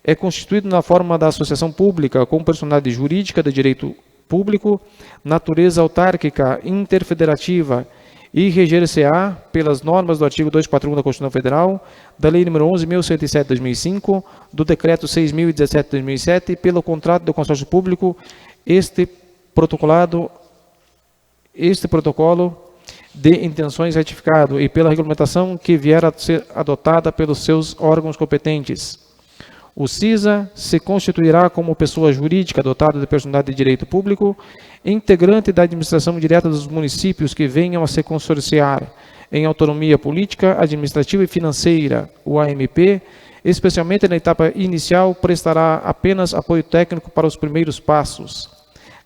é constituído na forma da associação pública com personalidade jurídica de direito público, natureza autárquica, interfederativa, e reger-se-á pelas normas do artigo 241 da Constituição Federal, da Lei nº 11.107 de 2005, do Decreto 6.017 de 2007, pelo contrato do consórcio público, este protocolo de intenções ratificado e pela regulamentação que vier a ser adotada pelos seus órgãos competentes. O CISA se constituirá como pessoa jurídica dotada de personalidade de direito público, integrante da administração direta dos municípios que venham a se consorciar em autonomia política, administrativa e financeira, o AMP, especialmente na etapa inicial, prestará apenas apoio técnico para os primeiros passos.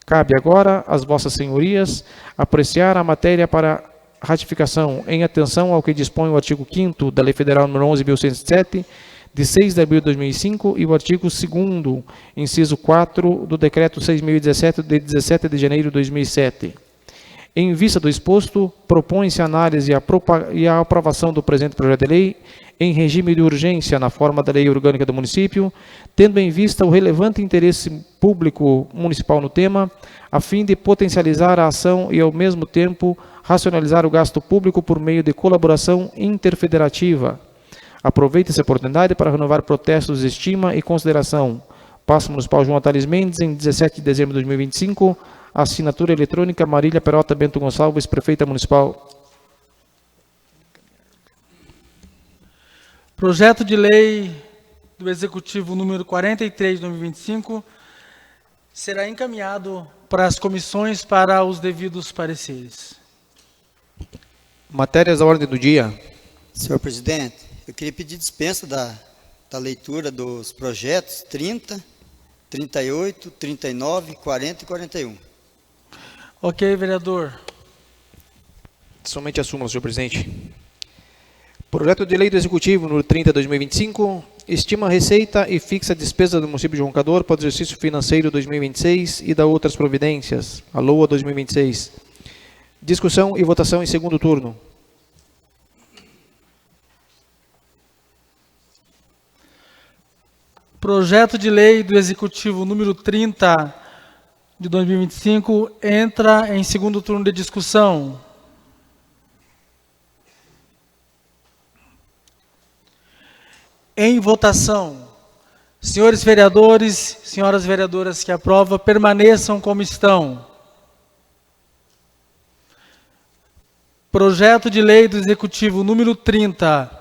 Cabe agora às vossas senhorias apreciar a matéria para ratificação em atenção ao que dispõe o artigo 5º da Lei Federal nº 11.107, de 6 de abril de 2005, e o artigo 2º, inciso 4, do Decreto 6.017, de 17 de janeiro de 2007. Em vista do exposto, propõe-se a análise e a aprovação do presente projeto de lei em regime de urgência na forma da Lei Orgânica do Município, tendo em vista o relevante interesse público municipal no tema, a fim de potencializar a ação e, ao mesmo tempo, racionalizar o gasto público por meio de colaboração interfederativa. Aproveite essa oportunidade para renovar protestos de estima e consideração. Paço Municipal João Thales Mendes, em 17 de dezembro de 2025, assinatura eletrônica Marília Perota Bento Gonçalves, Prefeita Municipal. Projeto de Lei do Executivo número 43 de 2025 será encaminhado para as comissões para os devidos pareceres. Matérias da ordem do dia. Senhor presidente, eu queria pedir dispensa da leitura dos projetos 30, 38, 39, 40 e 41. Ok, vereador. Somente a súmula, senhor presidente. Projeto de Lei do Executivo, número 30 de 2025, estima a receita e fixa a despesa do município de Roncador para o exercício financeiro 2026 e da outras providências, a LOA 2026. Discussão e votação em segundo turno. Projeto de lei do Executivo número 30 de 2025 entra em segundo turno de discussão. Em votação. Senhores vereadores, senhoras vereadoras que aprovam, permaneçam como estão. Projeto de lei do Executivo número 30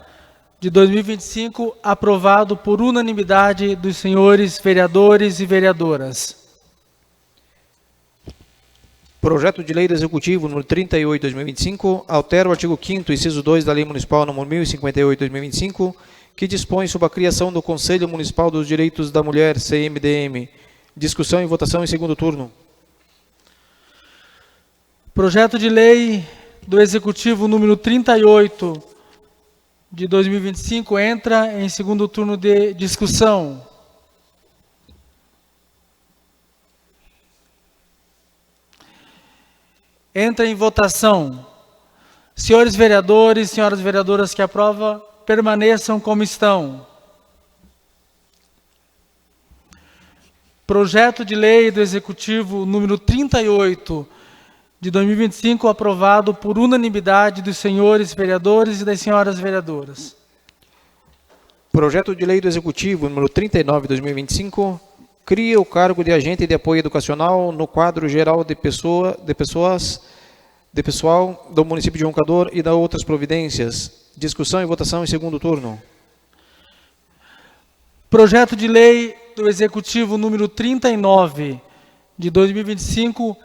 de 2025, aprovado por unanimidade dos senhores vereadores e vereadoras. Projeto de lei do Executivo número 38 de 2025, altera o artigo 5º, inciso 2 da Lei Municipal número 1058 de 2025, que dispõe sobre a criação do Conselho Municipal dos Direitos da Mulher, CMDM. Discussão e votação em segundo turno. Projeto de lei do Executivo número 38 de 2025 entra em segundo turno de discussão. Entra em votação. Senhores vereadores, senhoras vereadoras que aprovam, permaneçam como estão. Projeto de lei do Executivo número 38 de 2025, aprovado por unanimidade dos senhores vereadores e das senhoras vereadoras. Projeto de lei do Executivo número 39 de 2025, cria o cargo de agente de apoio educacional no quadro geral de pessoal do município de Roncador e da outras providências. Discussão e votação em segundo turno. Projeto de lei do Executivo número 39 de 2025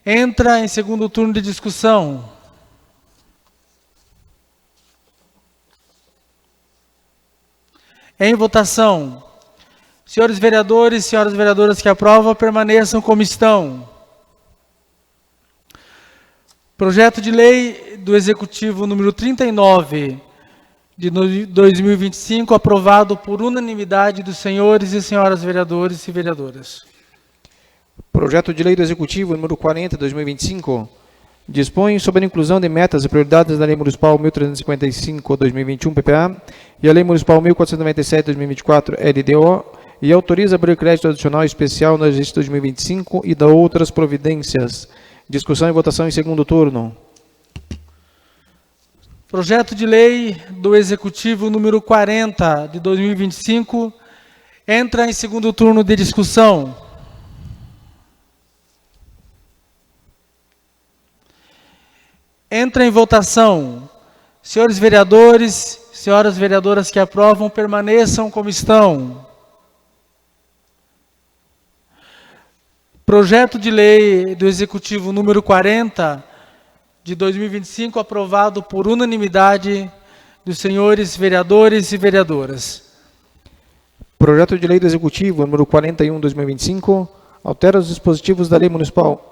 entra em segundo turno de discussão. Em votação. Senhores vereadores, senhoras vereadoras que aprovam, permaneçam como estão. Projeto de lei do Executivo número 39 de 2025, aprovado por unanimidade dos senhores e senhoras vereadores e vereadoras. Projeto de lei do Executivo número 40 de 2025, dispõe sobre a inclusão de metas e prioridades da Lei Municipal 1355/2021 PPA e a Lei Municipal 1497/2024 LDO e autoriza abrir crédito adicional especial no exercício 2025 e da outras providências. Discussão e votação em segundo turno. Projeto de lei do Executivo número 40 de 2025 entra em segundo turno de discussão. Entra em votação. Senhores vereadores, senhoras vereadoras que aprovam, permaneçam como estão. Projeto de lei do Executivo número 40 de 2025, aprovado por unanimidade dos senhores vereadores e vereadoras. Projeto de lei do Executivo número 41 de 2025, altera os dispositivos da Lei Municipal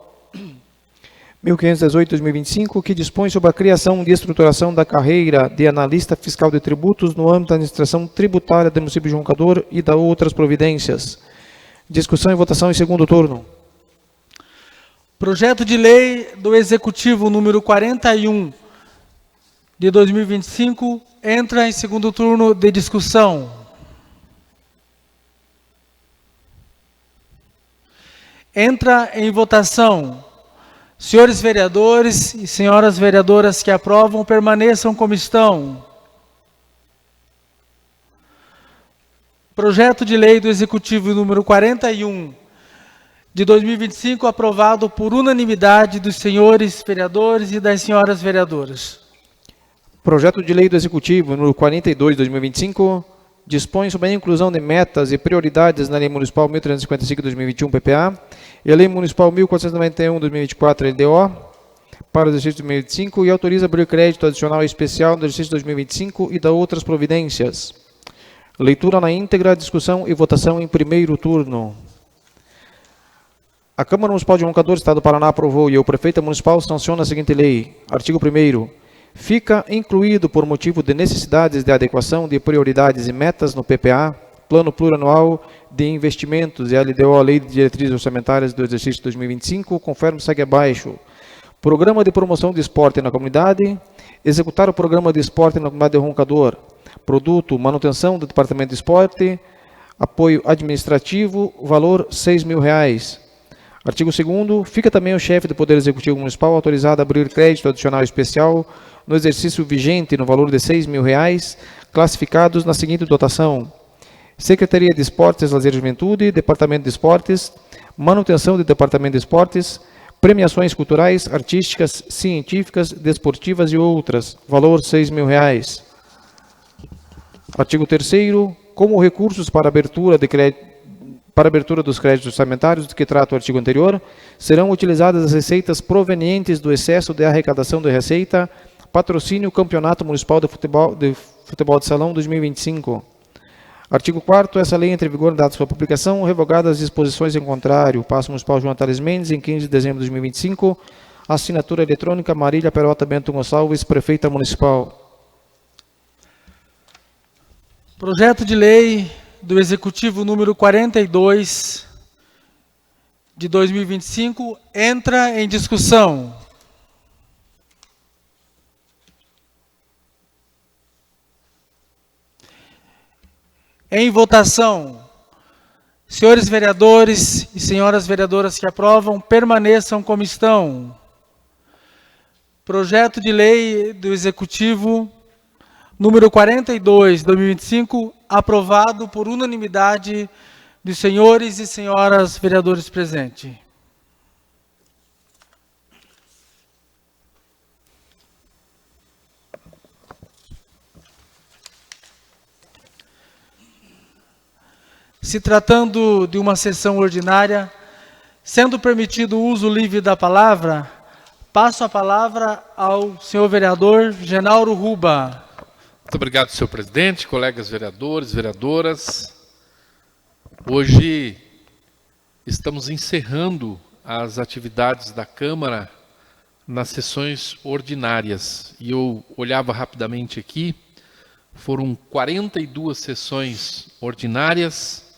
1518/2025, que dispõe sobre a criação e estruturação da carreira de analista fiscal de tributos no âmbito da administração tributária do município de Roncador e da outras providências. Discussão e votação em segundo turno. Projeto de lei do Executivo número 41 de 2025 entra em segundo turno de discussão. Entra em votação. Senhores vereadores e senhoras vereadoras que aprovam, permaneçam como estão. Projeto de lei do Executivo número 41 de 2025, aprovado por unanimidade dos senhores vereadores e das senhoras vereadoras. Projeto de lei do Executivo número 42 de 2025, dispõe sobre a inclusão de metas e prioridades na Lei Municipal 1355/2021 PPA e a Lei Municipal 1491/2024 LDO para o exercício 2025 e autoriza abrir crédito adicional especial no exercício 2025 e da outras providências. Leitura na íntegra, discussão e votação em primeiro turno. A Câmara Municipal de Roncador, Estado do Paraná, aprovou e o Prefeito Municipal sanciona a seguinte lei. Artigo 1º. fica incluído por motivo de necessidades de adequação de prioridades e metas no PPA, Plano Plurianual de Investimentos e LDO, Lei de Diretrizes Orçamentárias do Exercício 2025, conforme segue abaixo. Programa de Promoção de Esporte na Comunidade, executar o Programa de Esporte na Comunidade de Roncador, produto, manutenção do Departamento de Esporte, apoio administrativo, valor R$6.000. Artigo 2º, fica também o chefe do Poder Executivo Municipal autorizado a abrir crédito adicional especial no exercício vigente no valor de R$6.000, classificados na seguinte dotação: Secretaria de Esportes, Lazer e Juventude, Departamento de Esportes, manutenção do Departamento de Esportes, premiações culturais, artísticas, científicas, desportivas e outras, valor R$6.000. Artigo 3º, como recursos para abertura dos créditos orçamentários de que trata o artigo anterior, serão utilizadas as receitas provenientes do excesso de arrecadação de receita, patrocínio Campeonato Municipal de Futebol de Salão 2025. Artigo 4º, essa lei entra em vigor na data de sua publicação, revogadas as disposições em contrário. Paço Municipal João Tales Mendes, em 15 de dezembro de 2025. Assinatura eletrônica Marília Perota Bento Gonçalves, Prefeita Municipal. Projeto de lei do Executivo número 42 de 2025 entra em discussão. Em votação, senhores vereadores e senhoras vereadoras que aprovam, permaneçam como estão. Projeto de lei do Executivo número 42, de 2025, aprovado por unanimidade dos senhores e senhoras vereadores presentes. Se tratando de uma sessão ordinária, sendo permitido o uso livre da palavra, passo a palavra ao senhor vereador Genauro Ruba. Muito obrigado, senhor presidente, colegas vereadores, vereadoras. Hoje estamos encerrando as atividades da Câmara nas sessões ordinárias. E eu olhava rapidamente aqui, foram 42 sessões ordinárias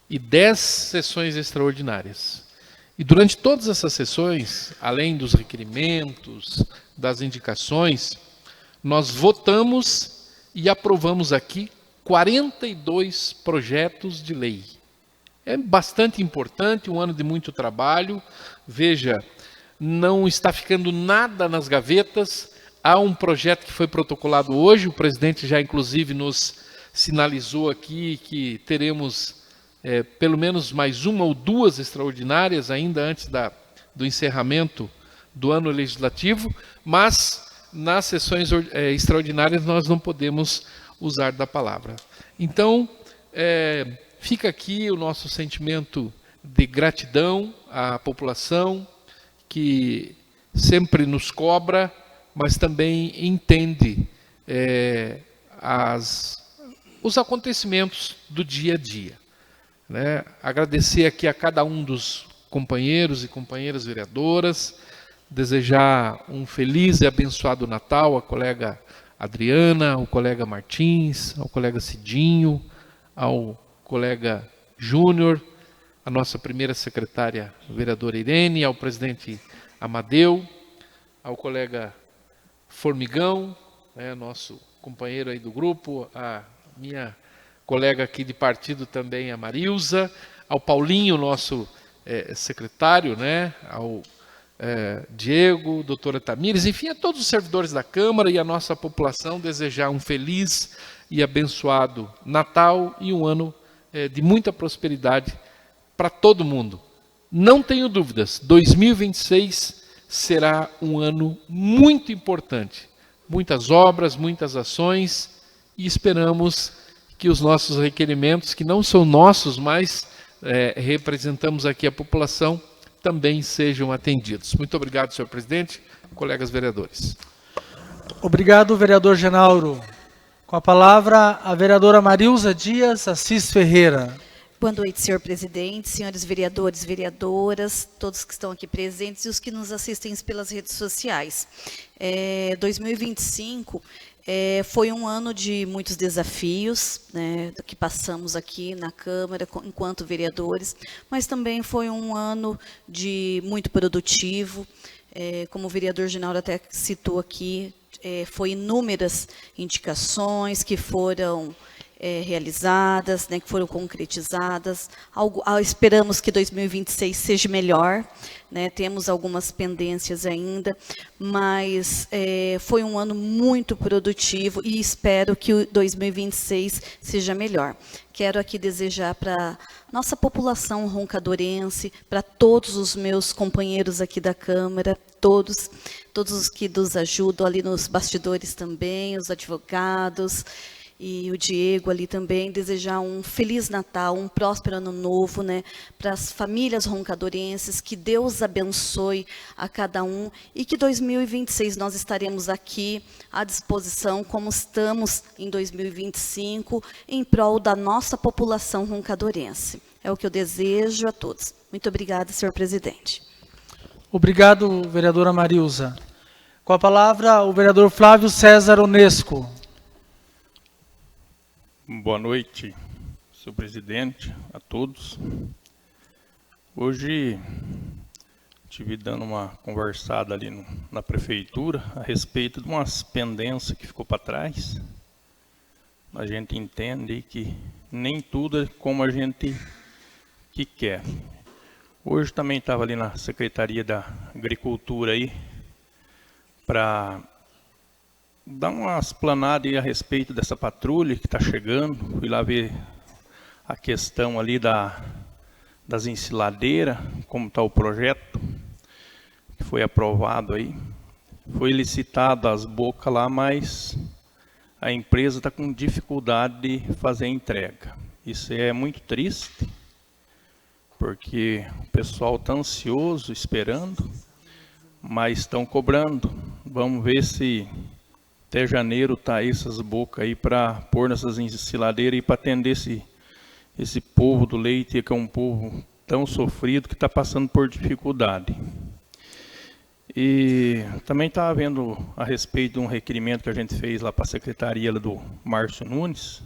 e 10 sessões extraordinárias. E durante todas essas sessões, além dos requerimentos, das indicações, nós votamos e aprovamos aqui 42 projetos de lei. É bastante importante, um ano de muito trabalho. Veja, não está ficando nada nas gavetas. Há um projeto que foi protocolado hoje, o presidente já inclusive nos sinalizou aqui que teremos pelo menos mais uma ou duas extraordinárias ainda antes do encerramento do ano legislativo, mas nas sessões extraordinárias nós não podemos usar da palavra. Então, fica aqui o nosso sentimento de gratidão à população que sempre nos cobra, mas também entende os acontecimentos do dia a dia. Né? Agradecer aqui a cada um dos companheiros e companheiras vereadoras, desejar um feliz e abençoado Natal à colega Adriana, ao colega Martins, ao colega Cidinho, ao colega Júnior, a nossa primeira secretária vereadora Irene, ao presidente Amadeu, ao colega Formigão, nosso companheiro aí do grupo, a minha colega aqui de partido também, a Marilza, ao Paulinho, nosso secretário, ao Diego, doutora Tamires, enfim, a todos os servidores da Câmara e a nossa população, desejar um feliz e abençoado Natal e um ano de muita prosperidade para todo mundo. Não tenho dúvidas, 2026 será um ano muito importante. Muitas obras, muitas ações, e esperamos que os nossos requerimentos, que não são nossos, mas representamos aqui a população, também sejam atendidos. Muito obrigado, senhor presidente, colegas vereadores. Obrigado, vereador Genauro. Com a palavra, a vereadora Marilza Dias Assis Ferreira. Boa noite, senhor presidente, senhores vereadores, vereadoras, todos que estão aqui presentes e os que nos assistem pelas redes sociais. 2025 foi um ano de muitos desafios, né, que passamos aqui na Câmara enquanto vereadores, mas também foi um ano muito produtivo. Como o vereador Ginaldo até citou aqui, foi inúmeras indicações que foram realizadas, né, que foram concretizadas. Esperamos que 2026 seja melhor, né, temos algumas pendências ainda, mas foi um ano muito produtivo e espero que o 2026 seja melhor. Quero aqui desejar para nossa população roncadorense, para todos os meus companheiros aqui da Câmara, todos os que nos ajudam ali nos bastidores também, os advogados, e o Diego ali também, desejar um Feliz Natal, um próspero Ano Novo, né, para as famílias roncadorenses, que Deus abençoe a cada um e que 2026 nós estaremos aqui à disposição, como estamos em 2025, em prol da nossa população roncadorense. É o que eu desejo a todos. Muito obrigada, senhor presidente. Obrigado, vereadora Marilza. Com a palavra, o vereador Flávio César Onesco. Boa noite, senhor presidente, a todos. Hoje estive dando uma conversada ali na prefeitura a respeito de umas pendências que ficou para trás. A gente entende que nem tudo é como a gente que quer. Hoje também estava ali na Secretaria da Agricultura aí para dar uma explanada aí a respeito dessa patrulha que está chegando. Fui lá ver a questão ali das ensiladeiras, como está o projeto, que foi aprovado aí. Foi licitado as bocas lá, mas a empresa está com dificuldade de fazer a entrega. Isso é muito triste, porque o pessoal está ansioso, esperando, mas estão cobrando. Vamos ver se até janeiro tá essas bocas aí para pôr nessas ensiladeiras e para atender esse povo do leite, que é um povo tão sofrido que está passando por dificuldade. E também estava vendo a respeito de um requerimento que a gente fez lá para a secretaria lá do Márcio Nunes,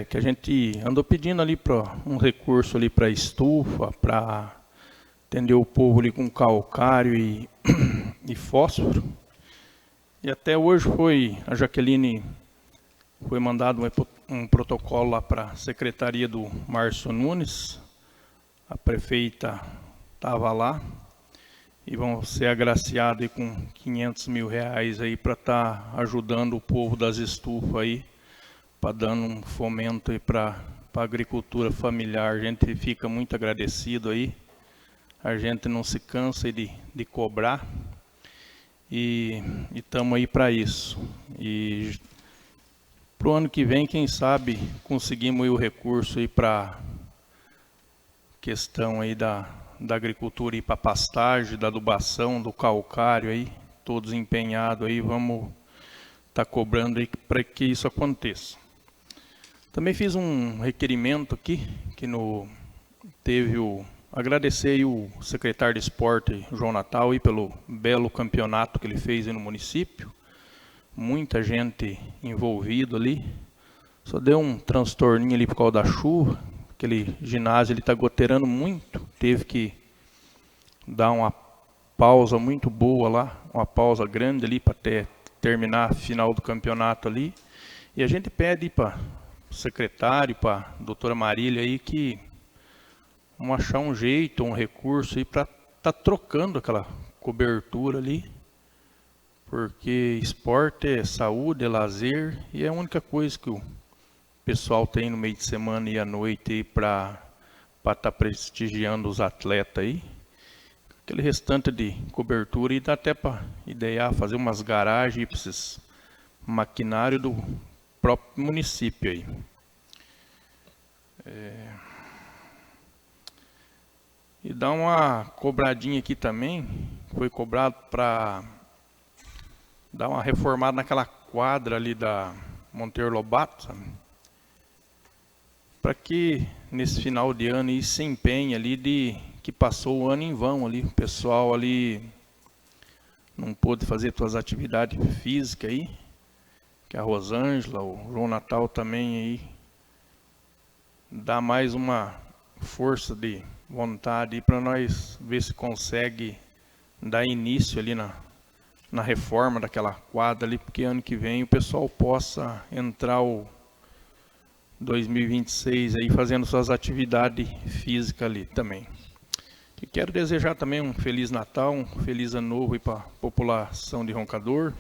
que a gente andou pedindo ali para um recurso ali para estufa, para atender o povo ali com calcário e fósforo. E até hoje a Jaqueline foi mandado um protocolo lá para a secretaria do Márcio Nunes. A prefeita estava lá e vão ser agraciados aí com 500 mil reais aí para estar ajudando o povo das estufas aí, para dando um fomento aí para a agricultura familiar. A gente fica muito agradecido aí. A gente não se cansa de cobrar. E estamos aí para isso. E para o ano que vem, quem sabe, conseguimos aí o recurso aí para questão aí da agricultura e para pastagem, da adubação, do calcário aí, todos empenhados aí, vamos estar cobrando aí para que isso aconteça. Também fiz um requerimento aqui, que teve agradecer aí o secretário de esporte, João Natal, aí, pelo belo campeonato que ele fez aí no município. Muita gente envolvida ali. Só deu um transtorninho ali por causa da chuva. Aquele ginásio está goteirando muito. Teve que dar uma pausa muito boa lá, uma pausa grande ali para terminar a final do campeonato ali. E a gente pede para o secretário, para a doutora Marília aí, que vamos achar um jeito, um recurso aí para estar trocando aquela cobertura ali, porque esporte é saúde, é lazer, e é a única coisa que o pessoal tem no meio de semana e à noite aí para estar prestigiando os atletas aí. Aquele restante de cobertura, e dá até para idear fazer umas garagens para esses maquinários do próprio município aí. E dá uma cobradinha aqui também, foi cobrado para dar uma reformada naquela quadra ali da Monteiro Lobato, sabe? para que nesse final de ano aí se empenhe ali de que passou o ano em vão ali, o pessoal ali não pôde fazer suas atividades físicas aí, que a Rosângela, o João Natal também aí dá mais uma força de vontade para nós ver se consegue dar início ali na reforma daquela quadra ali, porque ano que vem o pessoal possa entrar o 2026 aí fazendo suas atividades físicas ali também. E quero desejar também um Feliz Natal, um Feliz Ano Novo para a população de Roncador,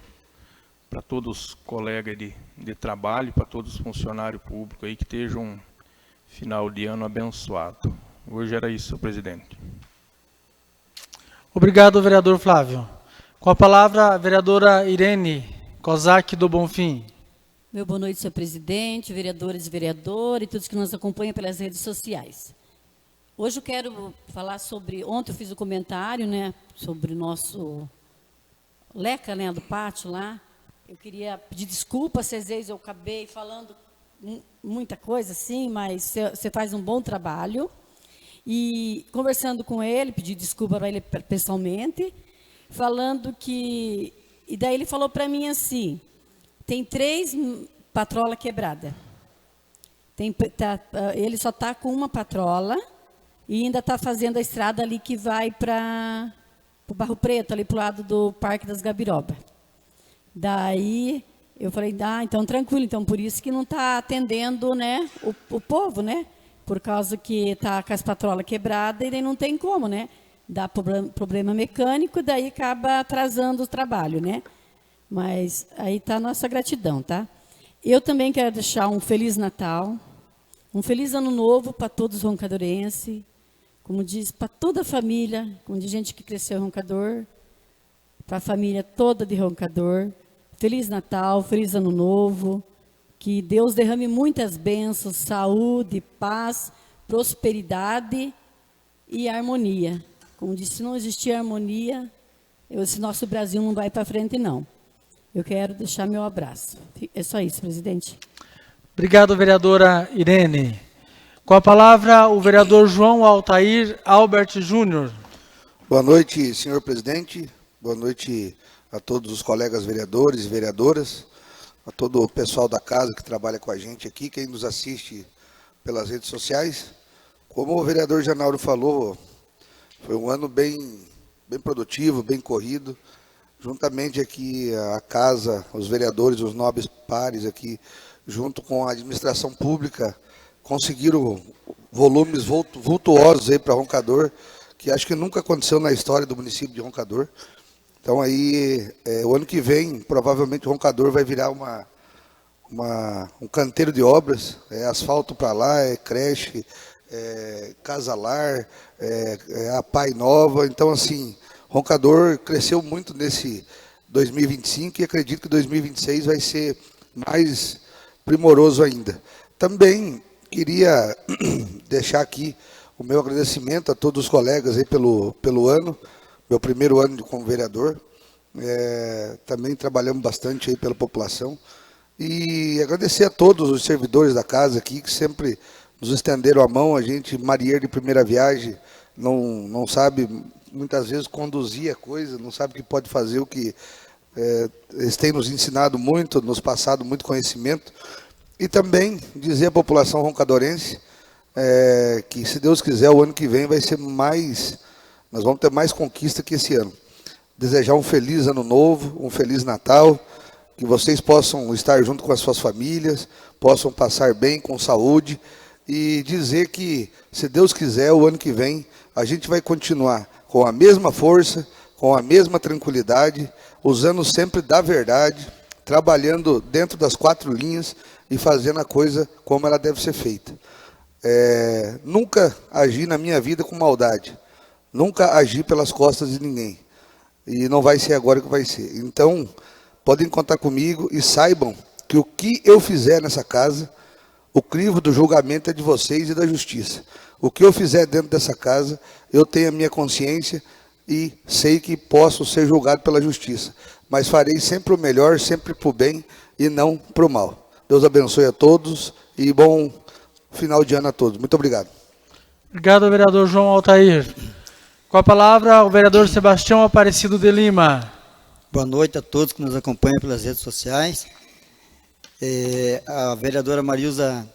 para todos os colegas de trabalho, para todos os funcionários públicos aí que estejam um final de ano abençoado. Hoje era isso, senhor presidente. Obrigado, vereador Flávio. Com a palavra, a vereadora Irene Kozak do Bonfim. Meu boa noite, senhor presidente, vereadores e vereadoras e todos que nos acompanham pelas redes sociais. Hoje eu quero falar sobre, ontem eu fiz um comentário, né, sobre o nosso Leca, né, do pátio lá. Eu queria pedir desculpa se às vezes eu acabei falando muita coisa assim, mas você faz um bom trabalho. E conversando com ele, pedi desculpa para ele pessoalmente, falando que... E daí ele falou para mim assim, tem 3 patrolas quebradas. Ele só está com uma patrola e ainda está fazendo a estrada ali que vai para o Barro Preto, ali para o lado do Parque das Gabirobas. Daí eu falei, então tranquilo, então por isso que não está atendendo, né, o povo, né? Por causa que está com as patrolas quebradas e daí não tem como, né? Dá problema mecânico, daí acaba atrasando o trabalho, né? Mas aí está a nossa gratidão, tá? Eu também quero deixar um Feliz Natal, um Feliz Ano Novo para todos os roncadorenses, como diz, para toda a família, como diz gente que cresceu em Roncador, para a família toda de Roncador. Feliz Natal, Feliz Ano Novo, que Deus derrame muitas bênçãos, saúde, paz, prosperidade e harmonia. Como disse, se não existir harmonia, esse nosso Brasil não vai para frente, não. Eu quero deixar meu abraço. É só isso, presidente. Obrigado, vereadora Irene. Com a palavra, o vereador João Altair Albert Júnior. Boa noite, senhor presidente. Boa noite a todos os colegas vereadores e vereadoras, a todo o pessoal da casa que trabalha com a gente aqui, quem nos assiste pelas redes sociais. Como o vereador Janauro falou, foi um ano bem produtivo, bem corrido. Juntamente aqui a casa, os vereadores, os nobres pares aqui, junto com a administração pública, conseguiram volumes vultuosos aí para Roncador, que acho que nunca aconteceu na história do município de Roncador. Então aí, o ano que vem, provavelmente o Roncador vai virar um canteiro de obras, asfalto para lá, creche, casa-lar, a Pai Nova. Então assim, Roncador cresceu muito nesse 2025 e acredito que 2026 vai ser mais primoroso ainda. Também queria deixar aqui o meu agradecimento a todos os colegas aí pelo ano, meu primeiro ano como vereador. Também trabalhamos bastante aí pela população. E agradecer a todos os servidores da casa aqui, que sempre nos estenderam a mão. A gente, marinheiro de primeira viagem, não sabe muitas vezes conduzir a coisa, não sabe o que pode fazer, o que eles têm nos ensinado muito, nos passado muito conhecimento. E também dizer à população roncadorense que, se Deus quiser, o ano que vem vai ser mais, nós vamos ter mais conquista que esse ano. Desejar um feliz ano novo, um feliz Natal, que vocês possam estar junto com as suas famílias, possam passar bem, com saúde, e dizer que, se Deus quiser, o ano que vem a gente vai continuar com a mesma força, com a mesma tranquilidade, usando sempre da verdade, trabalhando dentro das 4 linhas e fazendo a coisa como ela deve ser feita. Nunca agi na minha vida com maldade, nunca agi pelas costas de ninguém, e não vai ser agora que vai ser. Então, podem contar comigo e saibam que o que eu fizer nessa casa, o crivo do julgamento é de vocês e da justiça. O que eu fizer dentro dessa casa, eu tenho a minha consciência e sei que posso ser julgado pela justiça. Mas farei sempre o melhor, sempre para o bem e não para o mal. Deus abençoe a todos e bom final de ano a todos. Muito obrigado. Obrigado, vereador João Altair. Com a palavra, o vereador Sebastião Aparecido de Lima. Boa noite a todos que nos acompanham pelas redes sociais. A vereadora Marilza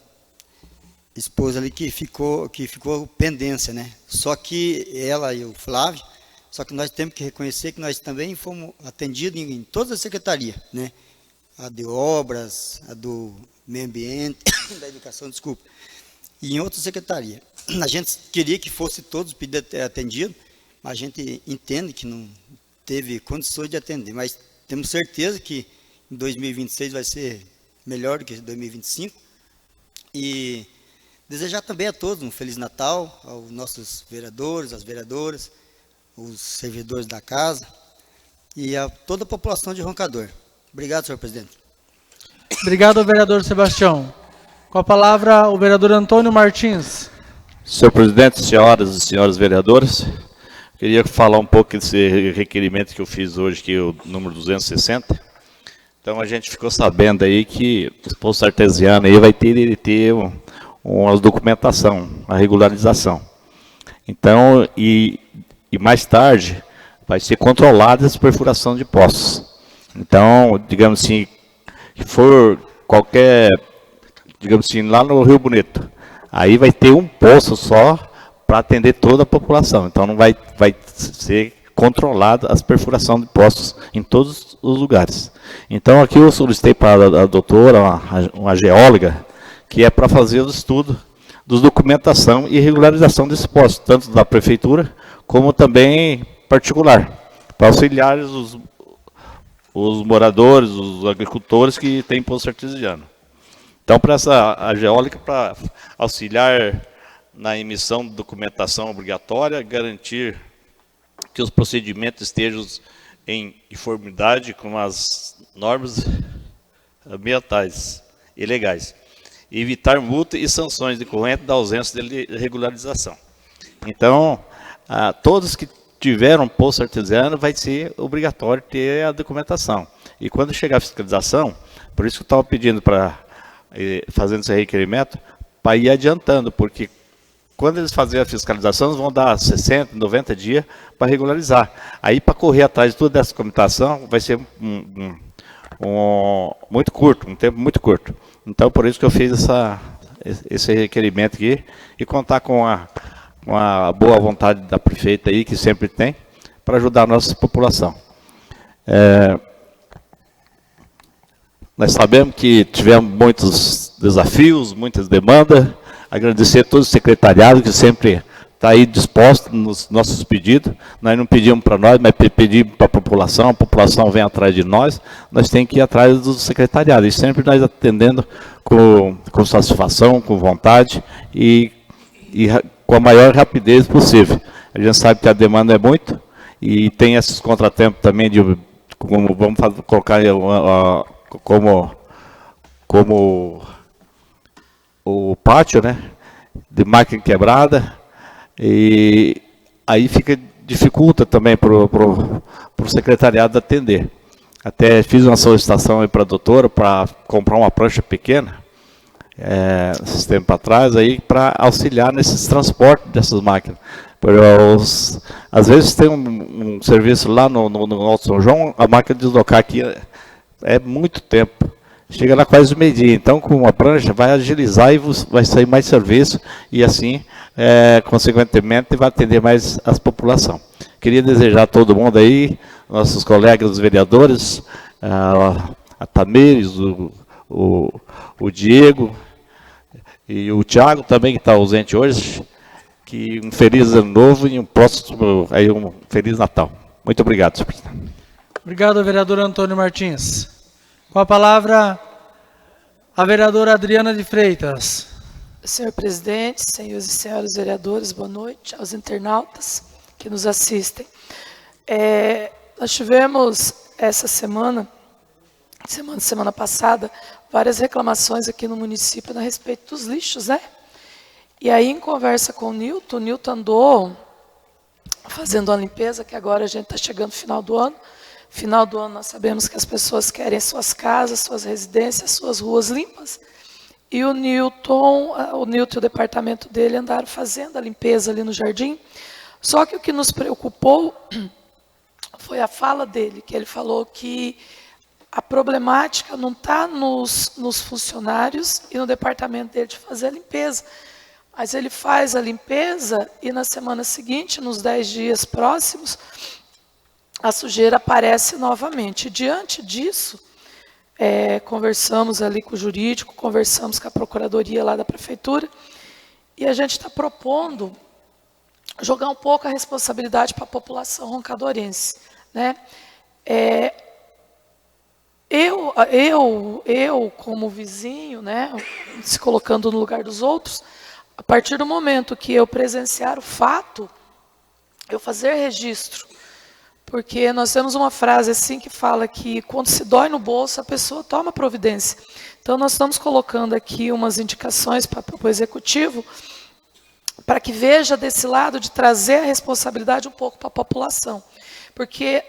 expôs ali que ficou pendência, né? Só que ela e o Flávio, só que nós temos que reconhecer que nós também fomos atendidos em todas as secretarias, né? A de obras, a do meio ambiente, da educação, desculpa, e em outras secretarias. A gente queria que fosse todos pedidos atendidos, mas a gente entende que não teve condições de atender, mas temos certeza que em 2026 vai ser melhor do que 2025. E desejar também a todos um Feliz Natal, aos nossos vereadores, às vereadoras, os servidores da casa e a toda a população de Roncador. Obrigado, senhor presidente. Obrigado, vereador Sebastião. Com a palavra, o vereador Antônio Martins. Senhor presidente, senhoras e senhores vereadores, queria falar um pouco desse requerimento que eu fiz hoje, que é o número 260. Então, a gente ficou sabendo aí que o posto artesiano aí vai ter uma documentação, uma regularização. Então, e mais tarde, vai ser controlada essa perfuração de poços. Então, digamos assim, que for qualquer, digamos assim, lá no Rio Bonito, aí vai ter um poço só para atender toda a população. Então, não vai ser controlada a perfuração de poços em todos os lugares. Então, aqui eu solicitei para a doutora, uma geóloga, que é para fazer o estudo de documentação e regularização desse poço, tanto da prefeitura como também particular, para auxiliar os moradores, os agricultores que têm poço artesiano. Então, para a geóloga, para auxiliar na emissão de documentação obrigatória, garantir que os procedimentos estejam em conformidade com as normas ambientais e legais, e evitar multa e sanções decorrentes da ausência de regularização. Então, todos que tiveram poço artesiano vai ser obrigatório ter a documentação. E quando chegar a fiscalização, por isso que eu estava pedindo para, fazendo esse requerimento, para ir adiantando, porque quando eles fazerem a fiscalização, eles vão dar 60, 90 dias para regularizar. Aí, para correr atrás de toda essa documentação, vai ser muito curto, um tempo muito curto. Então, por isso que eu fiz esse requerimento aqui, e contar com a boa vontade da prefeita aí, que sempre tem, para ajudar a nossa população. Nós sabemos que tivemos muitos desafios, muitas demandas. Agradecer a todos os secretariados que sempre está aí disposto nos nossos pedidos. Nós não pedimos para nós, mas pedimos para a população vem atrás de nós, nós temos que ir atrás dos secretariados, e sempre nós atendendo com satisfação, com vontade e com a maior rapidez possível. A gente sabe que a demanda é muito, e tem esses contratempos também, como vamos colocar como o pátio, né, de máquina quebrada, e aí dificulta também para o secretariado atender. Até fiz uma solicitação aí para a doutora para comprar uma prancha pequena, esses tempos atrás, aí, para auxiliar nesses transportes dessas máquinas. Às vezes tem um serviço lá no Alto São João, a máquina de deslocar aqui é muito tempo. Chega lá quase o meio-dia, então com uma prancha vai agilizar e vai sair mais serviço, e assim, consequentemente, vai atender mais a população. Queria desejar a todo mundo aí, nossos colegas vereadores, a Tamires, o Diego e o Thiago também, que está ausente hoje, que um feliz ano novo e um feliz Natal. Muito obrigado, senhor presidente. Obrigado, vereador Antônio Martins. Com a palavra, a vereadora Adriana de Freitas. Senhor presidente, senhores e senhoras vereadores, boa noite aos internautas que nos assistem. Nós tivemos essa semana passada, várias reclamações aqui no município a respeito dos lixos, né? E aí, em conversa com o Nilton andou fazendo uma limpeza, que agora a gente está chegando no final do ano. Final do ano nós sabemos que as pessoas querem suas casas, suas residências, suas ruas limpas. e o Newton e o departamento dele andaram fazendo a limpeza ali no jardim. Só que o que nos preocupou foi a fala dele, que ele falou que a problemática não está nos funcionários e no departamento dele de fazer a limpeza. Mas ele faz a limpeza e na semana seguinte, nos 10 dias próximos, a sujeira aparece novamente. Diante disso, conversamos ali com o jurídico, conversamos com a procuradoria lá da prefeitura, e a gente está propondo jogar um pouco a responsabilidade para a população roncadorense, né? Eu como vizinho, né, se colocando no lugar dos outros, a partir do momento que eu presenciar o fato, eu fazer registro. Porque nós temos uma frase assim que fala que quando se dói no bolso, a pessoa toma providência. Então nós estamos colocando aqui umas indicações para o executivo, para que veja desse lado de trazer a responsabilidade um pouco para a população. Porque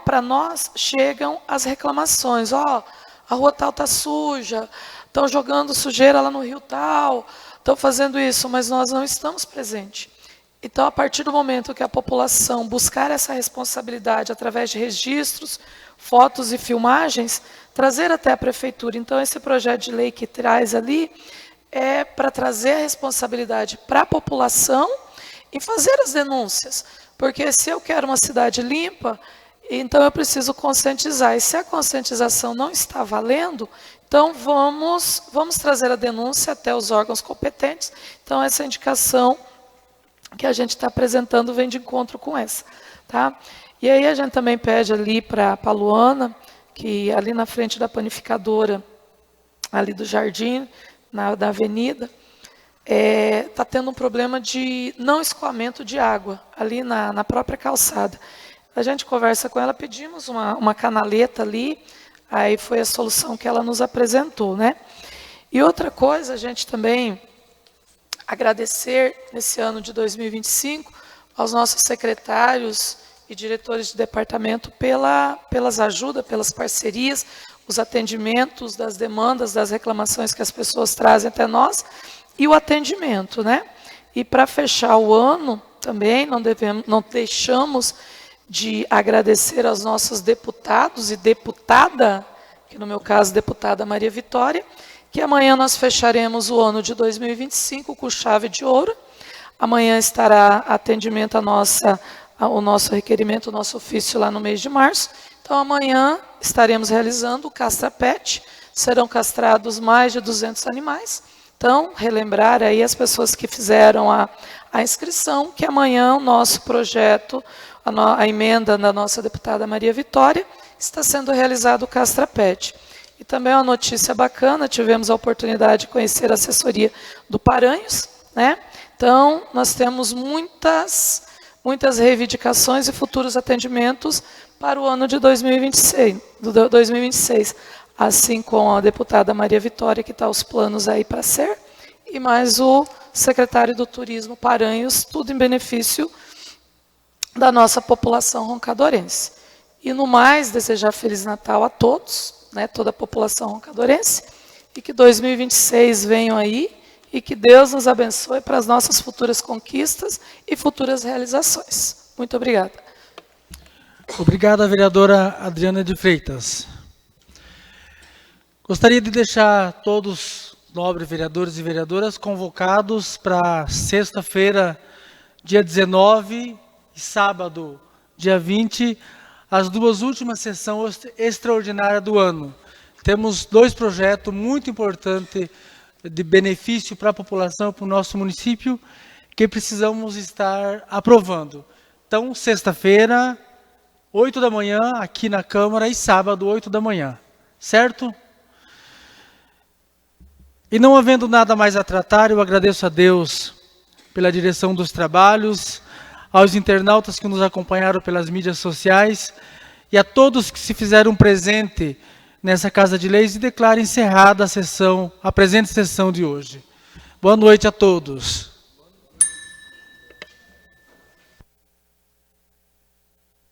para nós chegam as reclamações. A rua tal está suja, estão jogando sujeira lá no rio tal, estão fazendo isso, mas nós não estamos presentes. Então, a partir do momento que a população buscar essa responsabilidade através de registros, fotos e filmagens, trazer até a prefeitura. Então, esse projeto de lei que traz ali é para trazer a responsabilidade para a população e fazer as denúncias. Porque se eu quero uma cidade limpa, então eu preciso conscientizar. E se a conscientização não está valendo, então vamos trazer a denúncia até os órgãos competentes. Então, essa indicação que a gente está apresentando vem de encontro com essa. Tá? E aí a gente também pede ali para a Luana, que ali na frente da panificadora, ali do jardim, da avenida, está tendo um problema de não escoamento de água, ali na própria calçada. A gente conversa com ela, pedimos uma canaleta ali, aí foi a solução que ela nos apresentou, né? E outra coisa, a gente também agradecer nesse ano de 2025 aos nossos secretários e diretores de departamento pelas ajudas, pelas parcerias, os atendimentos das demandas, das reclamações que as pessoas trazem até nós e o atendimento, né? E para fechar o ano também não deixamos de agradecer aos nossos deputados e deputada, que no meu caso deputada Maria Vitória, que amanhã nós fecharemos o ano de 2025 com chave de ouro. Amanhã estará atendimento ao nosso requerimento, o nosso ofício lá no mês de março. Então, amanhã estaremos realizando o Castra Pet. Serão castrados mais de 200 animais. Então, relembrar aí as pessoas que fizeram a inscrição, que amanhã o nosso projeto, a emenda da nossa deputada Maria Vitória, está sendo realizado o Castra Pet. E também uma notícia bacana, tivemos a oportunidade de conhecer a assessoria do Paranhos, né? Então, nós temos muitas reivindicações e futuros atendimentos para o ano de 2026, assim como a deputada Maria Vitória, que está os planos aí para ser, e mais o secretário do Turismo Paranhos, tudo em benefício da nossa população roncadorense. E no mais, desejar Feliz Natal a todos, né, toda a população roncadorense, e que 2026 venham aí, e que Deus nos abençoe para as nossas futuras conquistas e futuras realizações. Muito obrigada. Obrigado, vereadora Adriana de Freitas. Gostaria de deixar todos, nobres vereadores e vereadoras, convocados para sexta-feira, dia 19, e sábado, dia 20, as duas últimas sessões extraordinárias do ano. Temos dois projetos muito importantes de benefício para a população, para o nosso município, que precisamos estar aprovando. Então, sexta-feira, 8 da manhã, aqui na Câmara, e sábado, 8 da manhã. Certo? E não havendo nada mais a tratar, eu agradeço a Deus pela direção dos trabalhos, aos internautas que nos acompanharam pelas mídias sociais e a todos que se fizeram presente nessa Casa de Leis e declaro encerrada a presente sessão de hoje. Boa noite a todos.